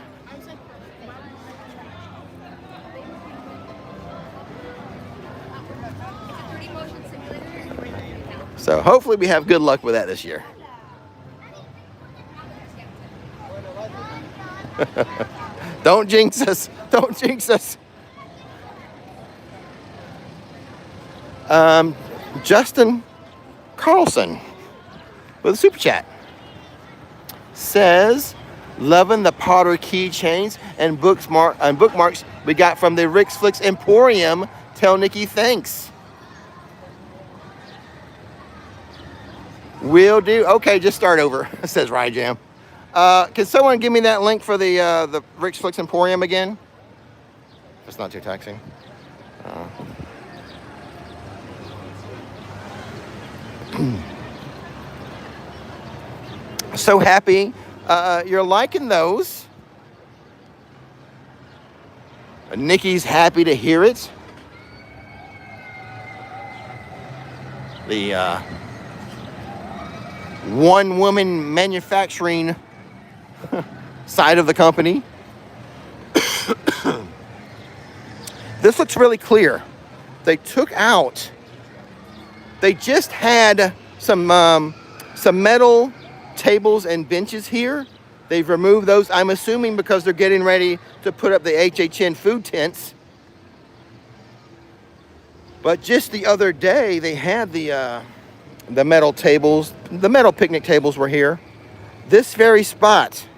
So hopefully we have good luck with that this year. Don't jinx us. Don't jinx us. Justin Carlson with a super chat says, loving the Potter keychains and bookmarks we got from the RixFlix Emporium. Tell Nikki thanks. Will do. Okay, just start over, says Ryjam. Can someone give me that link for the RixFlix Emporium again? It's not too taxing. So happy you're liking those. Nikki's happy to hear it. The one-woman manufacturing side of the company. This looks really clear. They just had some metal tables and benches here. They've removed those, I'm assuming because they're getting ready to put up the HHN food tents. But just the other day, they had the metal tables, the metal picnic tables were here. This very spot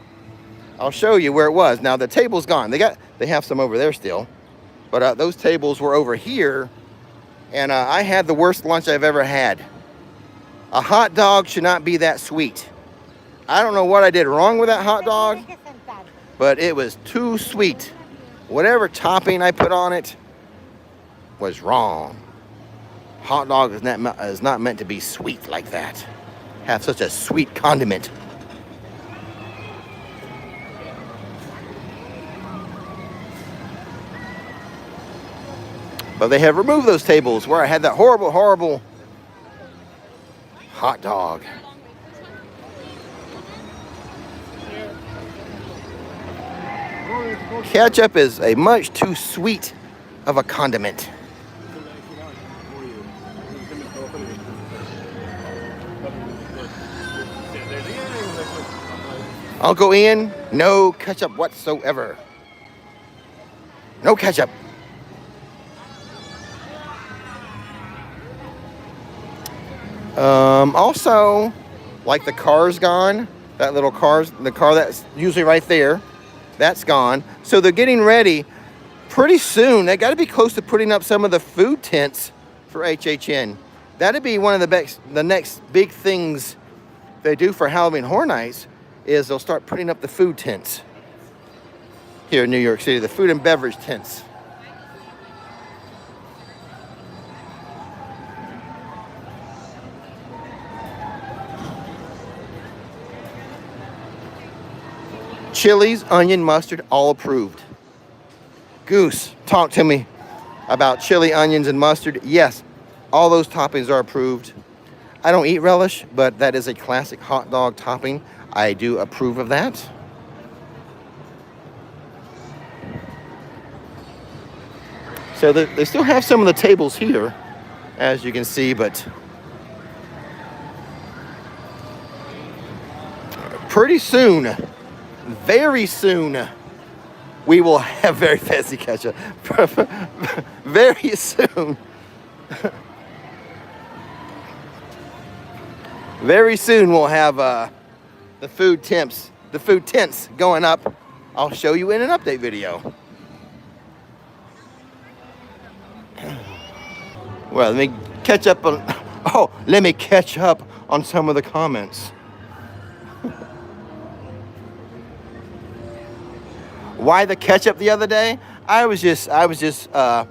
I'll show you where it was. Now the table's gone. They have some over there still, but those tables were over here, and I had the worst lunch I've ever had. A hot dog should not be that sweet. I don't know what I did wrong with that hot dog, but it was too sweet. Whatever topping I put on it was wrong. Hot dog is not meant to be sweet like that. Have such a sweet condiment. But they have removed those tables where I had that horrible, horrible hot dog. Ketchup is a much too sweet of a condiment. Uncle Ian, no ketchup whatsoever. No ketchup. Also, like the car's gone. That little the car that's usually right there, that's gone. So they're getting ready pretty soon. They got to be close to putting up some of the food tents for HHN. That'd be one of the next big things they do for Halloween Horror Nights, is they'll start putting up the food tents here in New York City, the food and beverage tents. Chilies, onion, mustard, all approved. Goose, talk to me about chili, onions, and mustard. Yes, all those toppings are approved. I don't eat relish, but that is a classic hot dog topping. I do approve of that. So they still have some of the tables here, as you can see, but pretty soon, very soon, we will have very fancy ketchup. Very soon. Very soon we'll have the food tents going up. I'll show you in an update video. Well, let me catch up on some of the comments. Why the ketchup the other day? I was just punking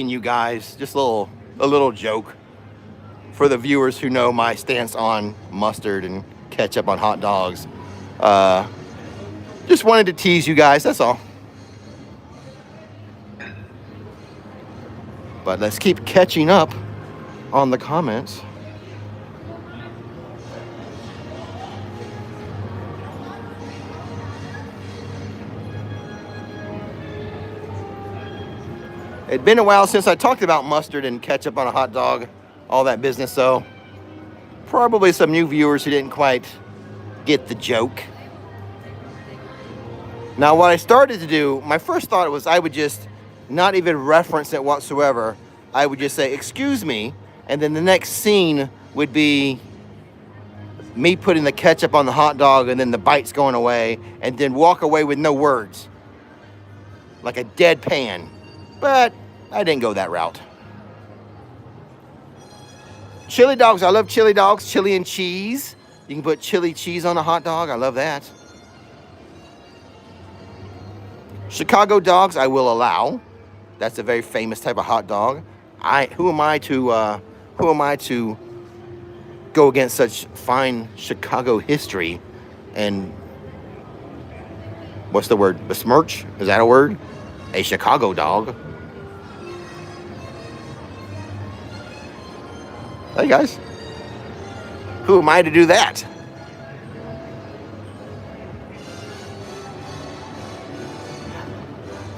you guys. Just a little joke for the viewers who know my stance on mustard and ketchup on hot dogs. Just wanted to tease you guys, that's all. But let's keep catching up on the comments. It'd been a while since I talked about mustard and ketchup on a hot dog, all that business, so probably some new viewers who didn't quite get the joke. Now, what I started to do, my first thought was I would just not even reference it whatsoever. I would just say, excuse me, and then the next scene would be me putting the ketchup on the hot dog and then the bites going away, and then walk away with no words. Like a deadpan. But I didn't go that route. Chili dogs, I love chili dogs, chili and cheese. You can put chili cheese on a hot dog, I love that. Chicago dogs, I will allow. That's a very famous type of hot dog. Who am I to go against such fine Chicago history and what's the word? Besmirch? Is that a word? A Chicago dog. Hey guys, who am I to do that?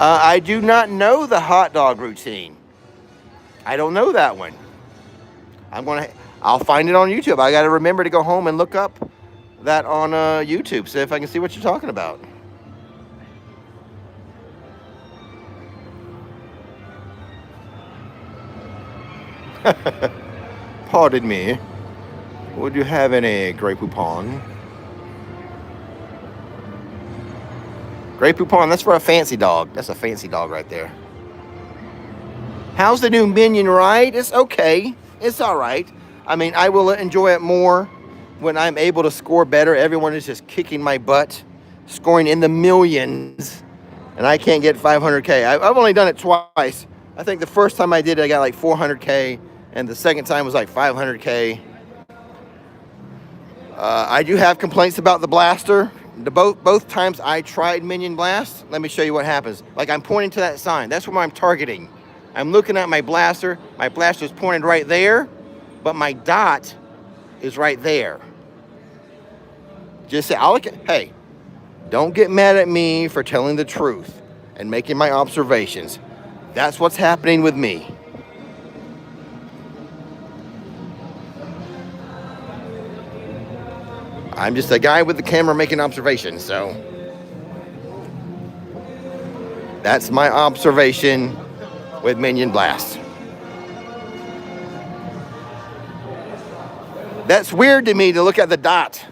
I do not know the hot dog routine. I don't know that one. I'll find it on YouTube. I got to remember to go home and look up that on YouTube, see if I can see what you're talking about. Pardon me. Would you have any Grey Poupon? Grey Poupon, that's for a fancy dog. That's a fancy dog right there. How's the new Minion ride? It's okay. It's all right. I mean, I will enjoy it more when I'm able to score better. Everyone is just kicking my butt, scoring in the millions, and I can't get 500K. I've only done it twice. I think the first time I did it, I got like 400K, and the second time was like 500K. I do have complaints about the blaster. Both times I tried Minion Blast, let me show you what happens. Like, I'm pointing to that sign. That's where I'm targeting. I'm looking at my blaster. My blaster's pointed right there, but my dot is right there. Just say, hey, don't get mad at me for telling the truth and making my observations. That's what's happening with me. I'm just a guy with the camera making observations, so that's my observation with Minion Blast. That's weird to me to look at the dot,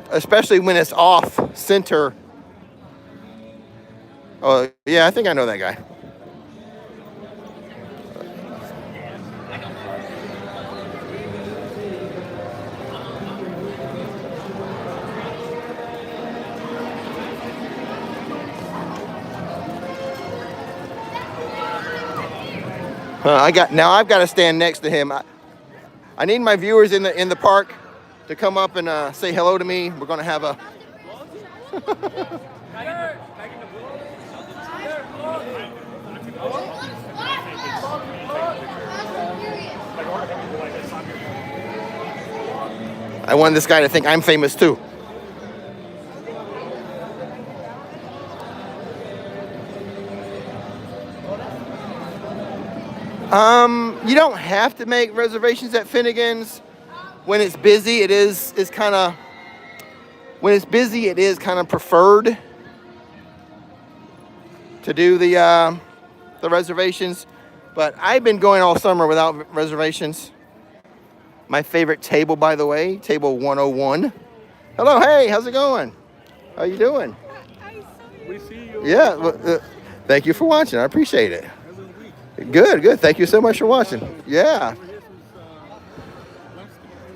especially when it's off center. Oh, yeah, I think I know that guy. I've got to stand next to him. I need my viewers in the park to come up and say hello to me. We're gonna have a. I want this guy to think I'm famous too. You don't have to make reservations at Finnegan's. When it's busy, it is kind of preferred to do the reservations. But I've been going all summer without reservations. My favorite table, by the way, table 101. Hello, hey, how's it going? How you doing? We see you. Yeah, well, thank you for watching. I appreciate it. Good. Thank you so much for watching. Yeah.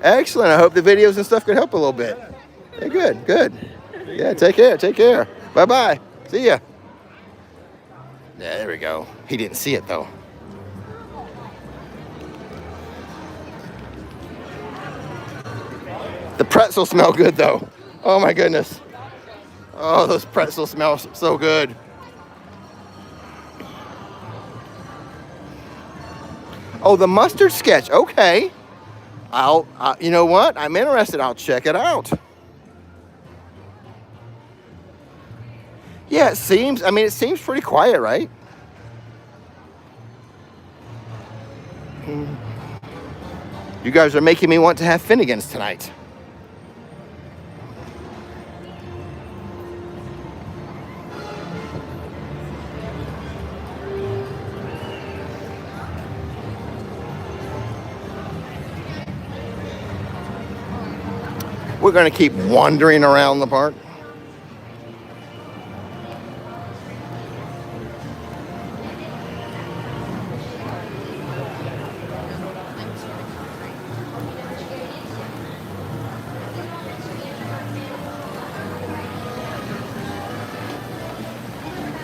Excellent. I hope the videos and stuff could help a little bit. Yeah, good. Yeah, take care. Bye-bye. See ya. Yeah, there we go. He didn't see it, though. The pretzels smell good, though. Oh, my goodness. Oh, those pretzels smell so good. Oh, the mustard sketch. Okay. You know what? I'm interested. I'll check it out. Yeah, it seems pretty quiet, right? You guys are making me want to have Finnegan's tonight. We're going to keep wandering around the park.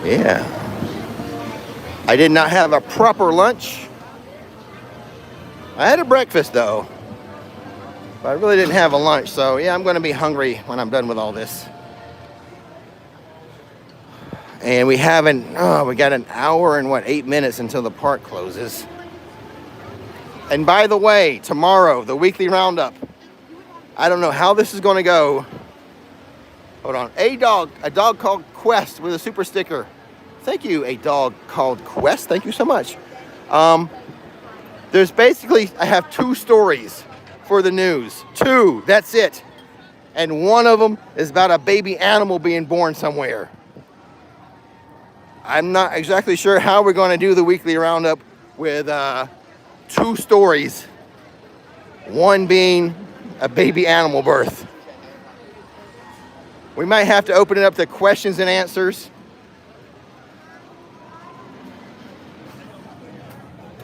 Yeah. I did not have a proper lunch. I had a breakfast, though. But I really didn't have a lunch, so yeah, I'm going to be hungry when I'm done with all this. And we got an hour and 8 minutes until the park closes. And by the way, tomorrow, the weekly roundup. I don't know how this is going to go. Hold on. A dog called Quest with a super sticker. Thank you, a dog called Quest. Thank you so much. There's basically, I have 2 stories for the news. 2, that's it. And one of them is about a baby animal being born somewhere. I'm not exactly sure how we're going to do the weekly roundup with 2 stories. One being a baby animal birth. We might have to open it up to questions and answers.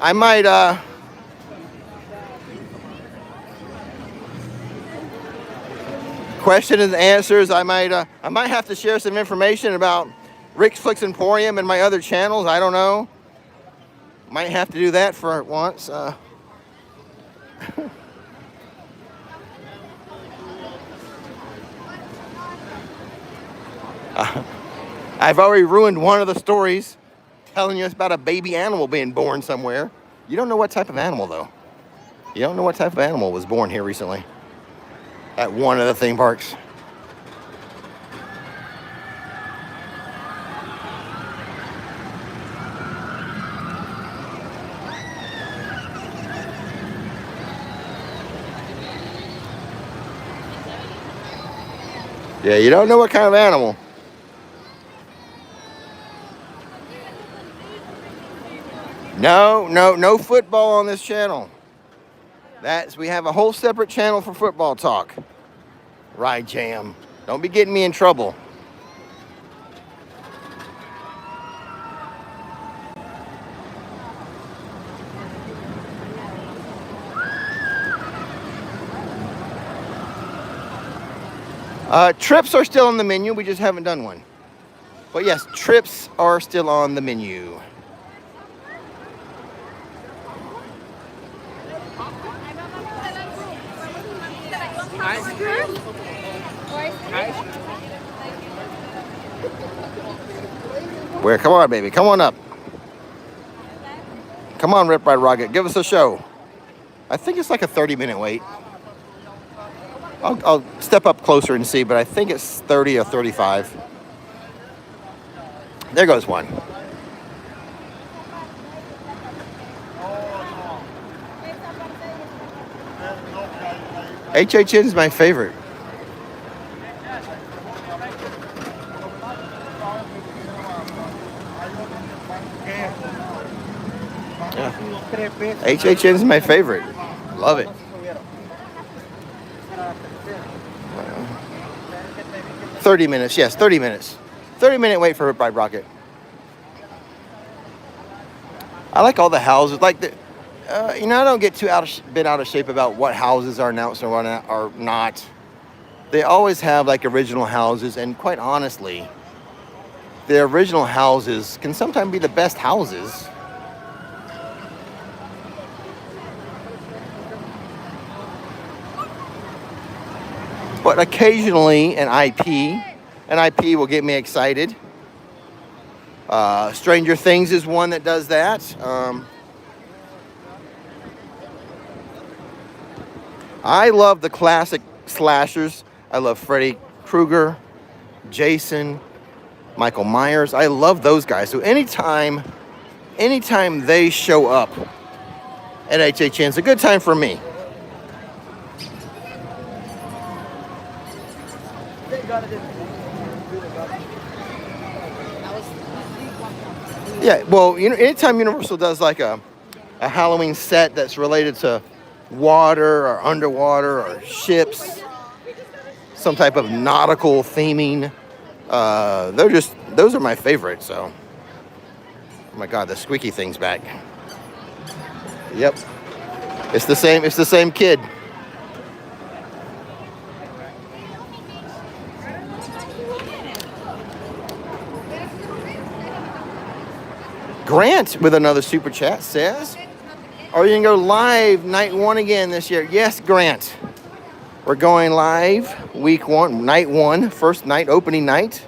I might, question and answers. I might have to share some information about Rix Flix Emporium and my other channels. I don't know. Might have to do that for once. I've already ruined one of the stories, telling you it's about a baby animal being born somewhere. You don't know what type of animal, though. You don't know what type of animal was born here recently at one of the theme parks. Yeah, you don't know what kind of animal. No football on this channel. We have a whole separate channel for football talk. Ride Jam. Don't be getting me in trouble. Trips are still on the menu. We just haven't done one. But yes, trips are still on the menu. Where? Come on, baby. Come on up. Come on, Rip Ride Rocket. Give us a show. I think it's like a 30-minute wait. I'll step up closer and see, but I think it's 30 or 35. There goes one. HHN is my favorite. Yeah. HHN is my favorite. Love it. 30 minutes, yes, 30 minutes. 30-minute wait for Rip Ride Rocket. I like all the houses. Like I don't get too bent out of shape about what houses are announced or what are not. They always have like original houses, and quite honestly, the original houses can sometimes be the best houses. But occasionally an IP will get me excited. Stranger Things is one that does that. I love the classic slashers. I love Freddy Krueger, Jason, Michael Myers. I love those guys. So anytime they show up at HHN, it's a good time for me. Yeah, well, anytime Universal does like a Halloween set that's related to water or underwater or ships, some type of nautical theming, those are my favorites. So, oh my God, the squeaky thing's back. Yep, it's the same kid. Grant with another super chat says, are you going to go live night one again this year? Yes, Grant. We're going live week one, night one, first night, opening night.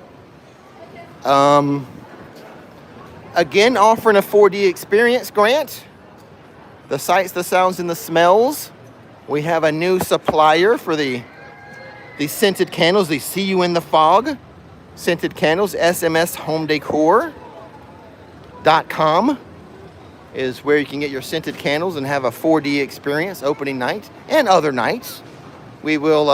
Again, offering a 4D experience, Grant. The sights, the sounds, and the smells. We have a new supplier for the scented candles. The See You in the Fog scented candles, smshomedecor.com is where you can get your scented candles and have a 4D experience opening night and other nights. We will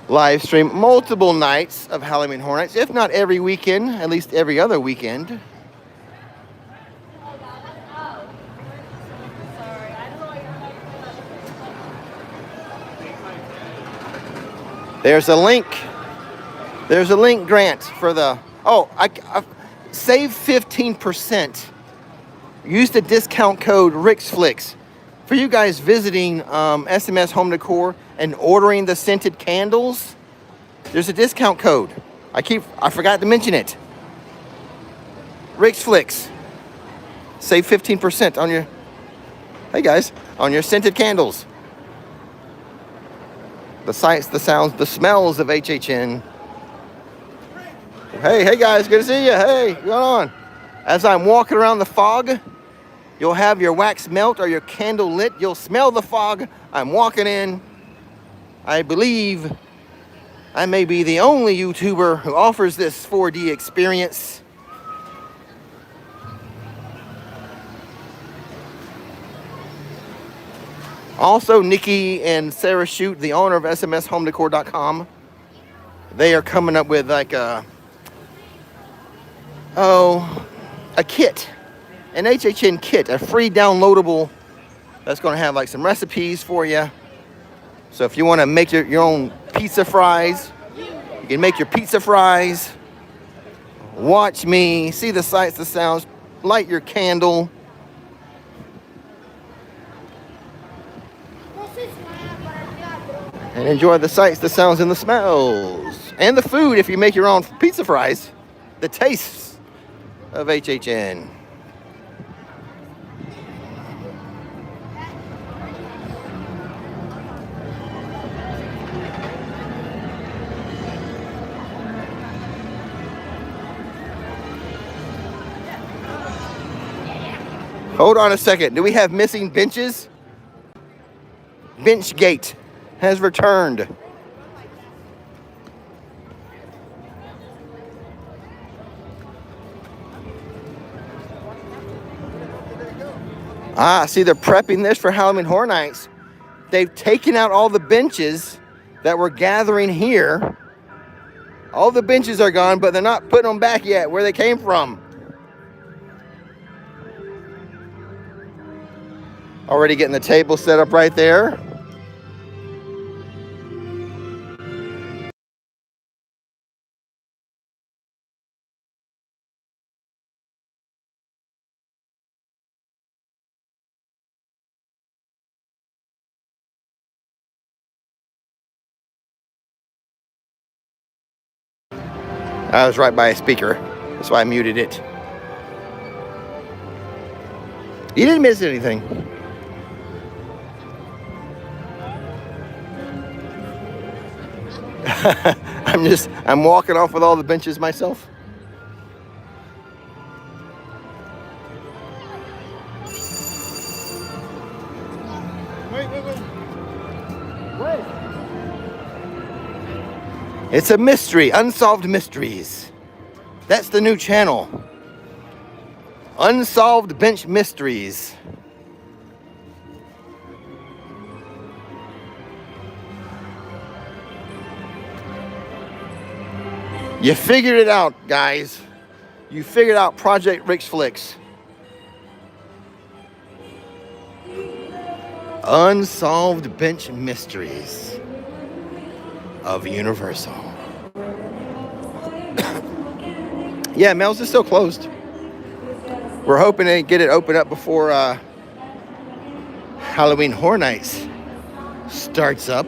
live stream multiple nights of Halloween Horror Nights, if not every weekend, at least every other weekend. There's a link. There's a link, Grant, for the... Oh, I save 15%. Use the discount code RixFlix. For you guys visiting SMS Home Decor and ordering the scented candles, there's a discount code. I forgot to mention it. RixFlix. Save 15% on your... Hey guys, on your scented candles. The sights, the sounds, the smells of HHN. Hey guys, good to see you. Hey, what's going on? As I'm walking around the fog, you'll have your wax melt or your candle lit. You'll smell the fog. I'm walking in. I believe I may be the only YouTuber who offers this 4D experience. Also, Nikki and Sarah Shute, the owner of SMSHomeDecor.com, they are coming up with like a kit, an HHN kit, a free downloadable that's going to have like some recipes for you. So if you want to make your own pizza fries, you can make your pizza fries. Watch me, see the sights, the sounds, light your candle. And enjoy the sights, the sounds, and the smells. And the food if you make your own pizza fries. The tastes of HHN. Hold on a second. Do we have missing benches? Benchgate has returned. Ah, see, they're prepping this for Halloween Horror Nights. They've taken out all the benches that were gathering here. All the benches are gone, but they're not putting them back yet where they came from. Already getting the table set up right there. I was right by a speaker. That's why I muted it. You didn't miss anything. I'm walking off with all the benches myself. Wait. It's a mystery, Unsolved Mysteries. That's the new channel. Unsolved Bench Mysteries. You figured it out, guys. You figured out Project Rix Flix. Unsolved Bench Mysteries of Universal. Yeah, Mel's is still closed. We're hoping to get it open up before Halloween Horror Nights starts up.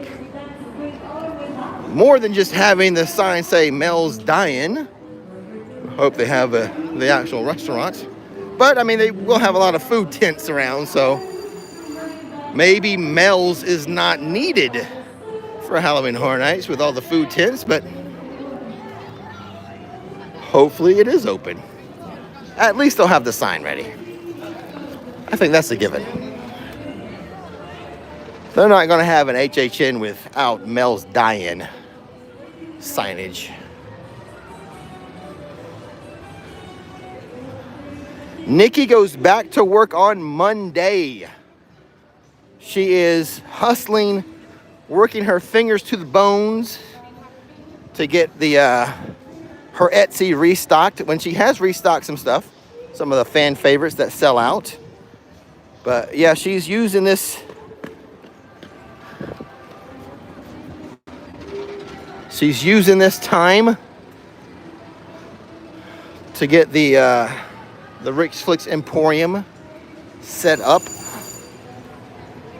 More than just having the sign say Mel's Dine. Hope they have the actual restaurant. But, I mean, they will have a lot of food tents around, so maybe Mel's is not needed for Halloween Horror Nights with all the food tents, but hopefully it is open. At least they'll have the sign ready. I think that's a given. They're not going to have an HHN without Mel's Dine signage. Nikki goes back to work on Monday. She is hustling, working her fingers to the bones to get the her Etsy restocked. When she has restocked some stuff, some of the fan favorites that sell out. But yeah, she's using this She's using this time to get the Rix Flix Emporium set up,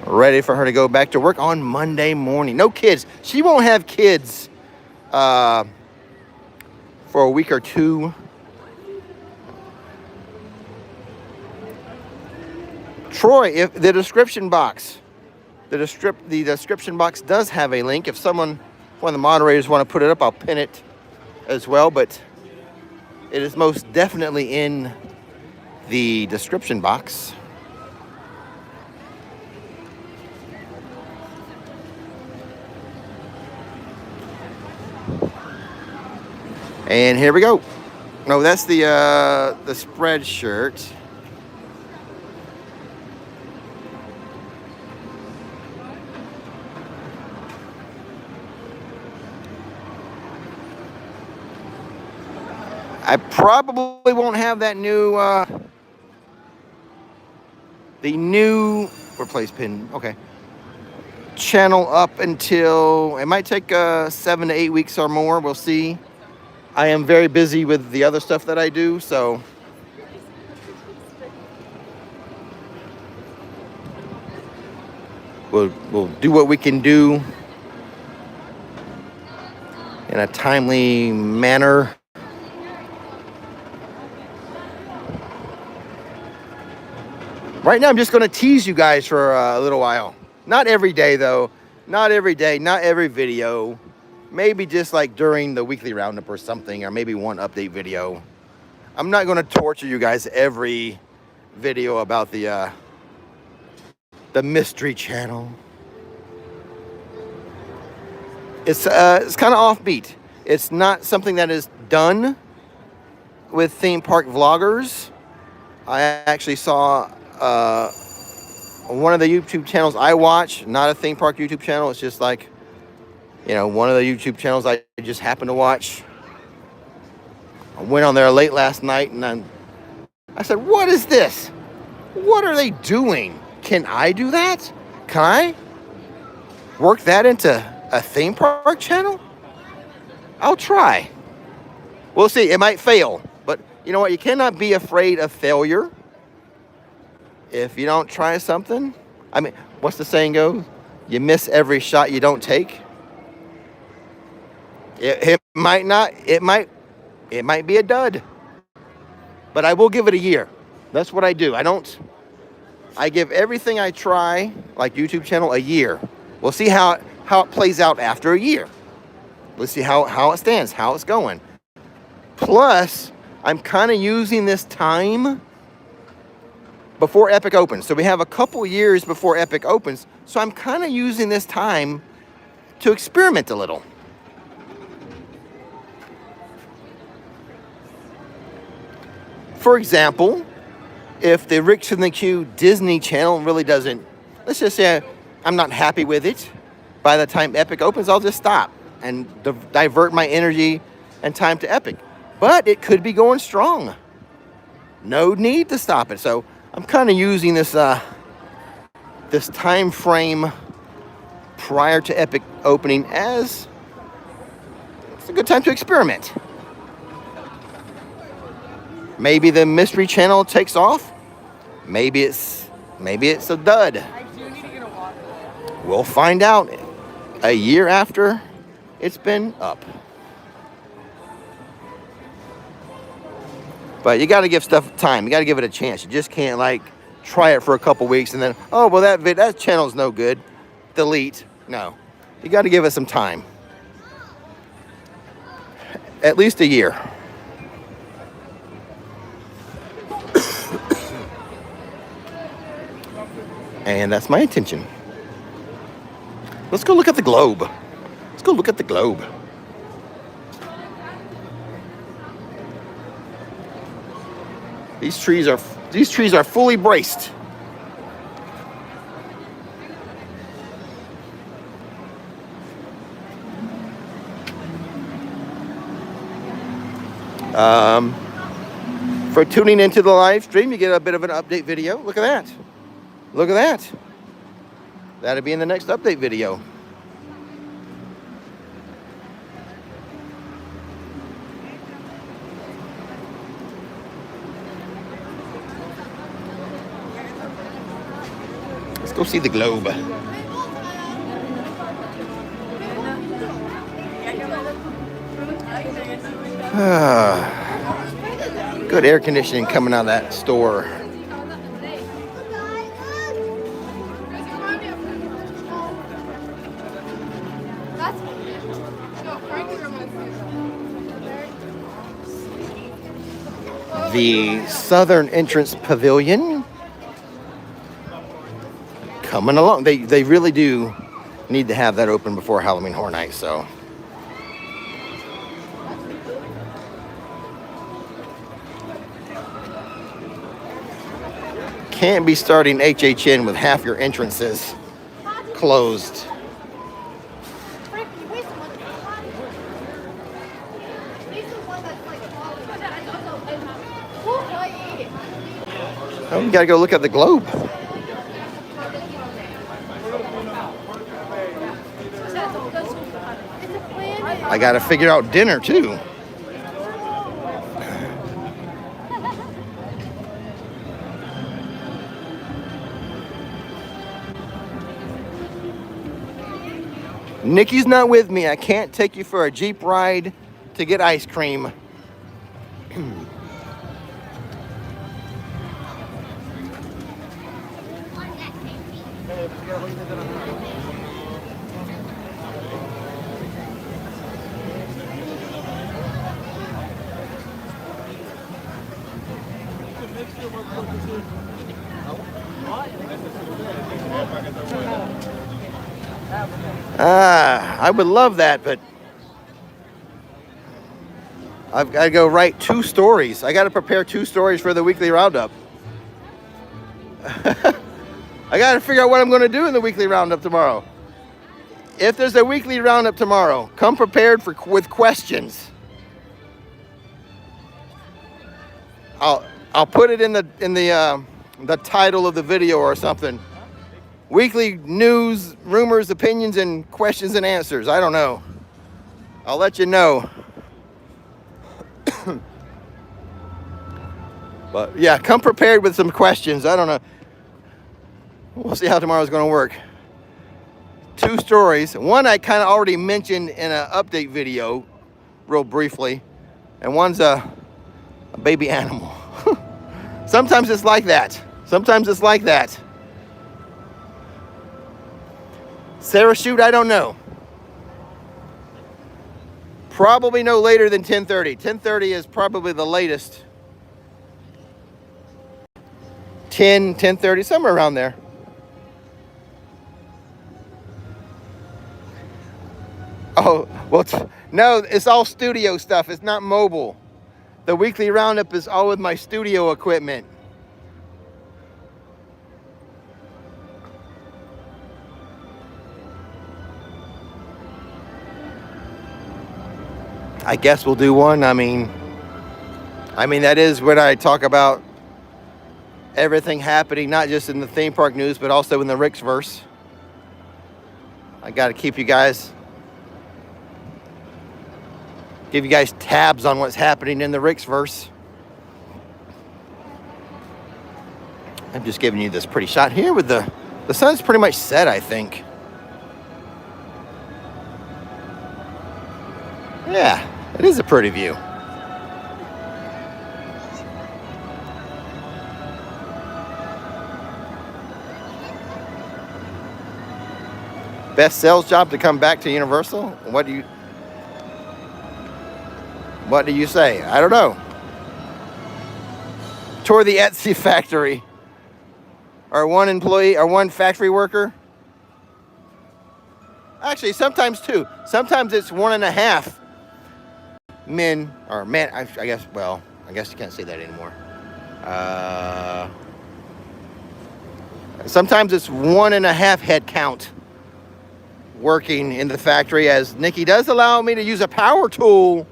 ready for her to go back to work on Monday morning. No kids. She won't have kids for a week or two. Troy, if the description box, the description box does have a link. If one of the moderators want to put it up, I'll pin it as well. But it is most definitely in the description box. And here we go. No, that's the spread shirt. I probably won't have that new, the new replace pin, okay, channel up until, it might take 7 to 8 weeks or more, we'll see. I am very busy with the other stuff that I do, so. We'll do what we can do in a timely manner. Right now, I'm just going to tease you guys for a little while. Not every day, though. Not every day, not every video. Maybe just like during the weekly roundup or something, or maybe one update video. I'm not going to torture you guys every video about the mystery channel. It's kind of offbeat. It's not something that is done with theme park vloggers. I actually saw one of the YouTube channels I watch, not a theme park YouTube channel. It's just like, you know, one of the YouTube channels I just happen to watch. I went on there late last night and I said, what is this? What are they doing? Can I do that? Can I work that into a theme park channel? I'll try. We'll see. It might fail. But you know what? You cannot be afraid of failure. If you don't try something, I mean, what's the saying go? You miss every shot you don't take. It might not, it might be a dud. But I will give it a year. That's what I do. I give everything I try, like YouTube channel, a year. We'll see how it plays out after a year. Let's see how it stands, how it's going. Plus, I'm kind of using this time before Epic opens. So we have a couple years before Epic opens. So I'm kind of using this time to experiment a little. For example, if the Rix and the Q Disney channel really doesn't, let's just say I'm not happy with it, by the time Epic opens, I'll just stop and divert my energy and time to Epic. But it could be going strong. No need to stop it. So I'm kind of using this this time frame prior to Epic opening as it's a good time to experiment. Maybe the mystery channel takes off. Maybe it's a dud. We'll find out a year after it's been up. But you got to give stuff time. You got to give it a chance. You just can't like try it for a couple weeks and then, oh, well, that channel's no good. Delete. No. You got to give it some time. At least a year. And that's my intention. Let's go look at the globe. Let's go look at the globe. These trees are fully braced. For tuning into the live stream, you get a bit of an update video. Look at that. Look at that. That'll be in the next update video. go see the globe. Good air conditioning coming out of that store. The Southern Entrance Pavilion coming along. They really do need to have that open before Halloween Horror Nights, so. Can't be starting HHN with half your entrances closed. Oh, we gotta go look at the globe. I gotta figure out dinner too. Nikki's not with me. I can't take you for a Jeep ride to get ice cream. I would love that, but I've got to go write 2 stories. I got to prepare 2 stories for the weekly roundup. I got to figure out what I'm going to do in the weekly roundup tomorrow. If there's a weekly roundup tomorrow, come prepared with questions. I'll put it in the title of the video or something. Weekly news, rumors, opinions, and questions and answers. I don't know. I'll let you know. But yeah, come prepared with some questions. I don't know. We'll see how tomorrow's going to work. 2 stories. One I kind of already mentioned in an update video, real briefly. And one's a baby animal. Sometimes it's like that. Sometimes it's like that. Sarah shoot, I don't know. Probably no later than 10:30. 10:30 is probably the latest. 10:30, somewhere around there. Oh, well, no, it's all studio stuff. It's not mobile. The weekly roundup is all with my studio equipment. I guess we'll do one. I mean, that is when I talk about everything happening, not just in the theme park news, but also in the Rixverse. I got to keep you guys, give you guys tabs on what's happening in the Rixverse. I'm just giving you this pretty shot here with the sun's pretty much set, I think. Yeah, it is a pretty view. Best sales job to come back to Universal? What do you say? I don't know. Tour the Etsy factory. Or one employee, or one factory worker. Actually, sometimes 2. Sometimes it's 1.5 men, or man, I guess, well, I guess you can't say that anymore. Sometimes it's 1.5 head count working in the factory, as Nikki does allow me to use a power tool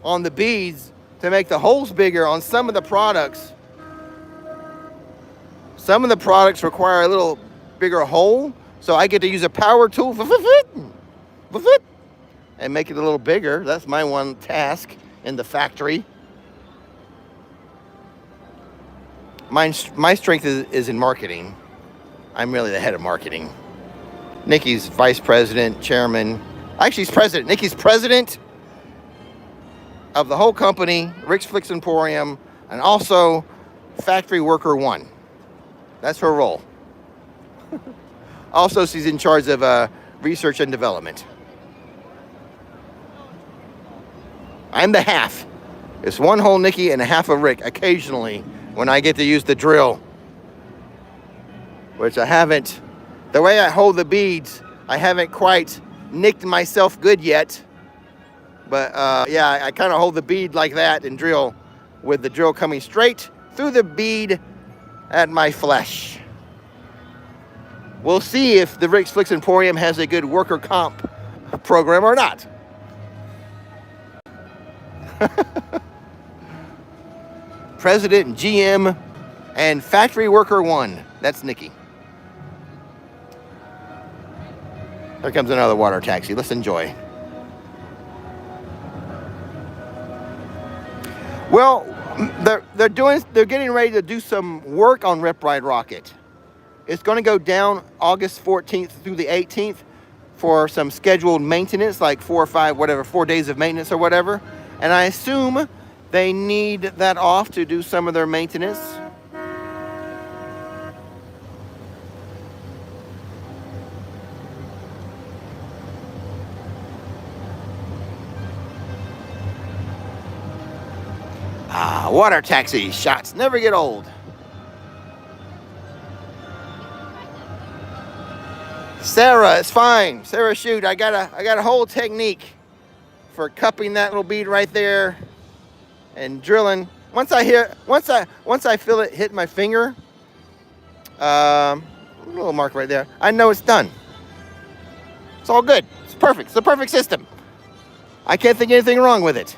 on the beads to make the holes bigger on some of the products. Some of the products require a little bigger hole, so I get to use a power tool and make it a little bigger. That's my one task in the factory. My strength is in marketing. I'm really the head of marketing. Nikki's vice president, chairman. Actually, he's president. Nikki's president of the whole company, Rix Flix Emporium, and also Factory Worker 1. That's her role. Also, she's in charge of research and development. I'm the half. It's one whole Nikki and a half of Rick occasionally when I get to use the drill. Which I haven't, the way I hold the beads, I haven't quite nicked myself good yet. But yeah, I kind of hold the bead like that and drill with the drill coming straight through the bead at my flesh. We'll see if the Rix Flix Emporium has a good worker comp program or not. President, GM, and Factory Worker 1. That's Nikki. There comes another water taxi. Let's enjoy. Well, they're getting ready to do some work on Rip Ride Rocket. It's going to go down August 14th through the 18th for some scheduled maintenance, like 4 or 5, whatever, 4 days of maintenance or whatever. And I assume they need that off to do some of their maintenance. Water taxi shots never get old. Sarah, it's fine. Sarah, shoot, I got a whole technique for cupping that little bead right there and drilling. Once I feel it hit my finger, a little mark right there, I know it's done. It's all good. It's perfect. It's the perfect system. I can't think anything wrong with it.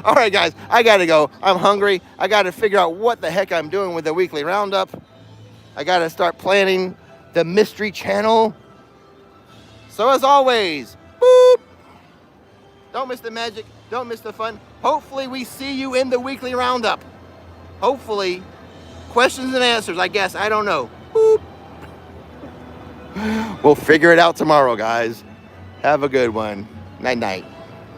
All right, guys, I gotta go. I'm hungry. I gotta figure out what the heck I'm doing with the weekly roundup. I gotta start planning the Mystery Channel. So as always, boop. Don't miss the magic. Don't miss the fun. Hopefully we see you in the weekly roundup. Hopefully, questions and answers, I guess. I don't know. Boop. We'll figure it out tomorrow, guys. Have a good one. Night-night.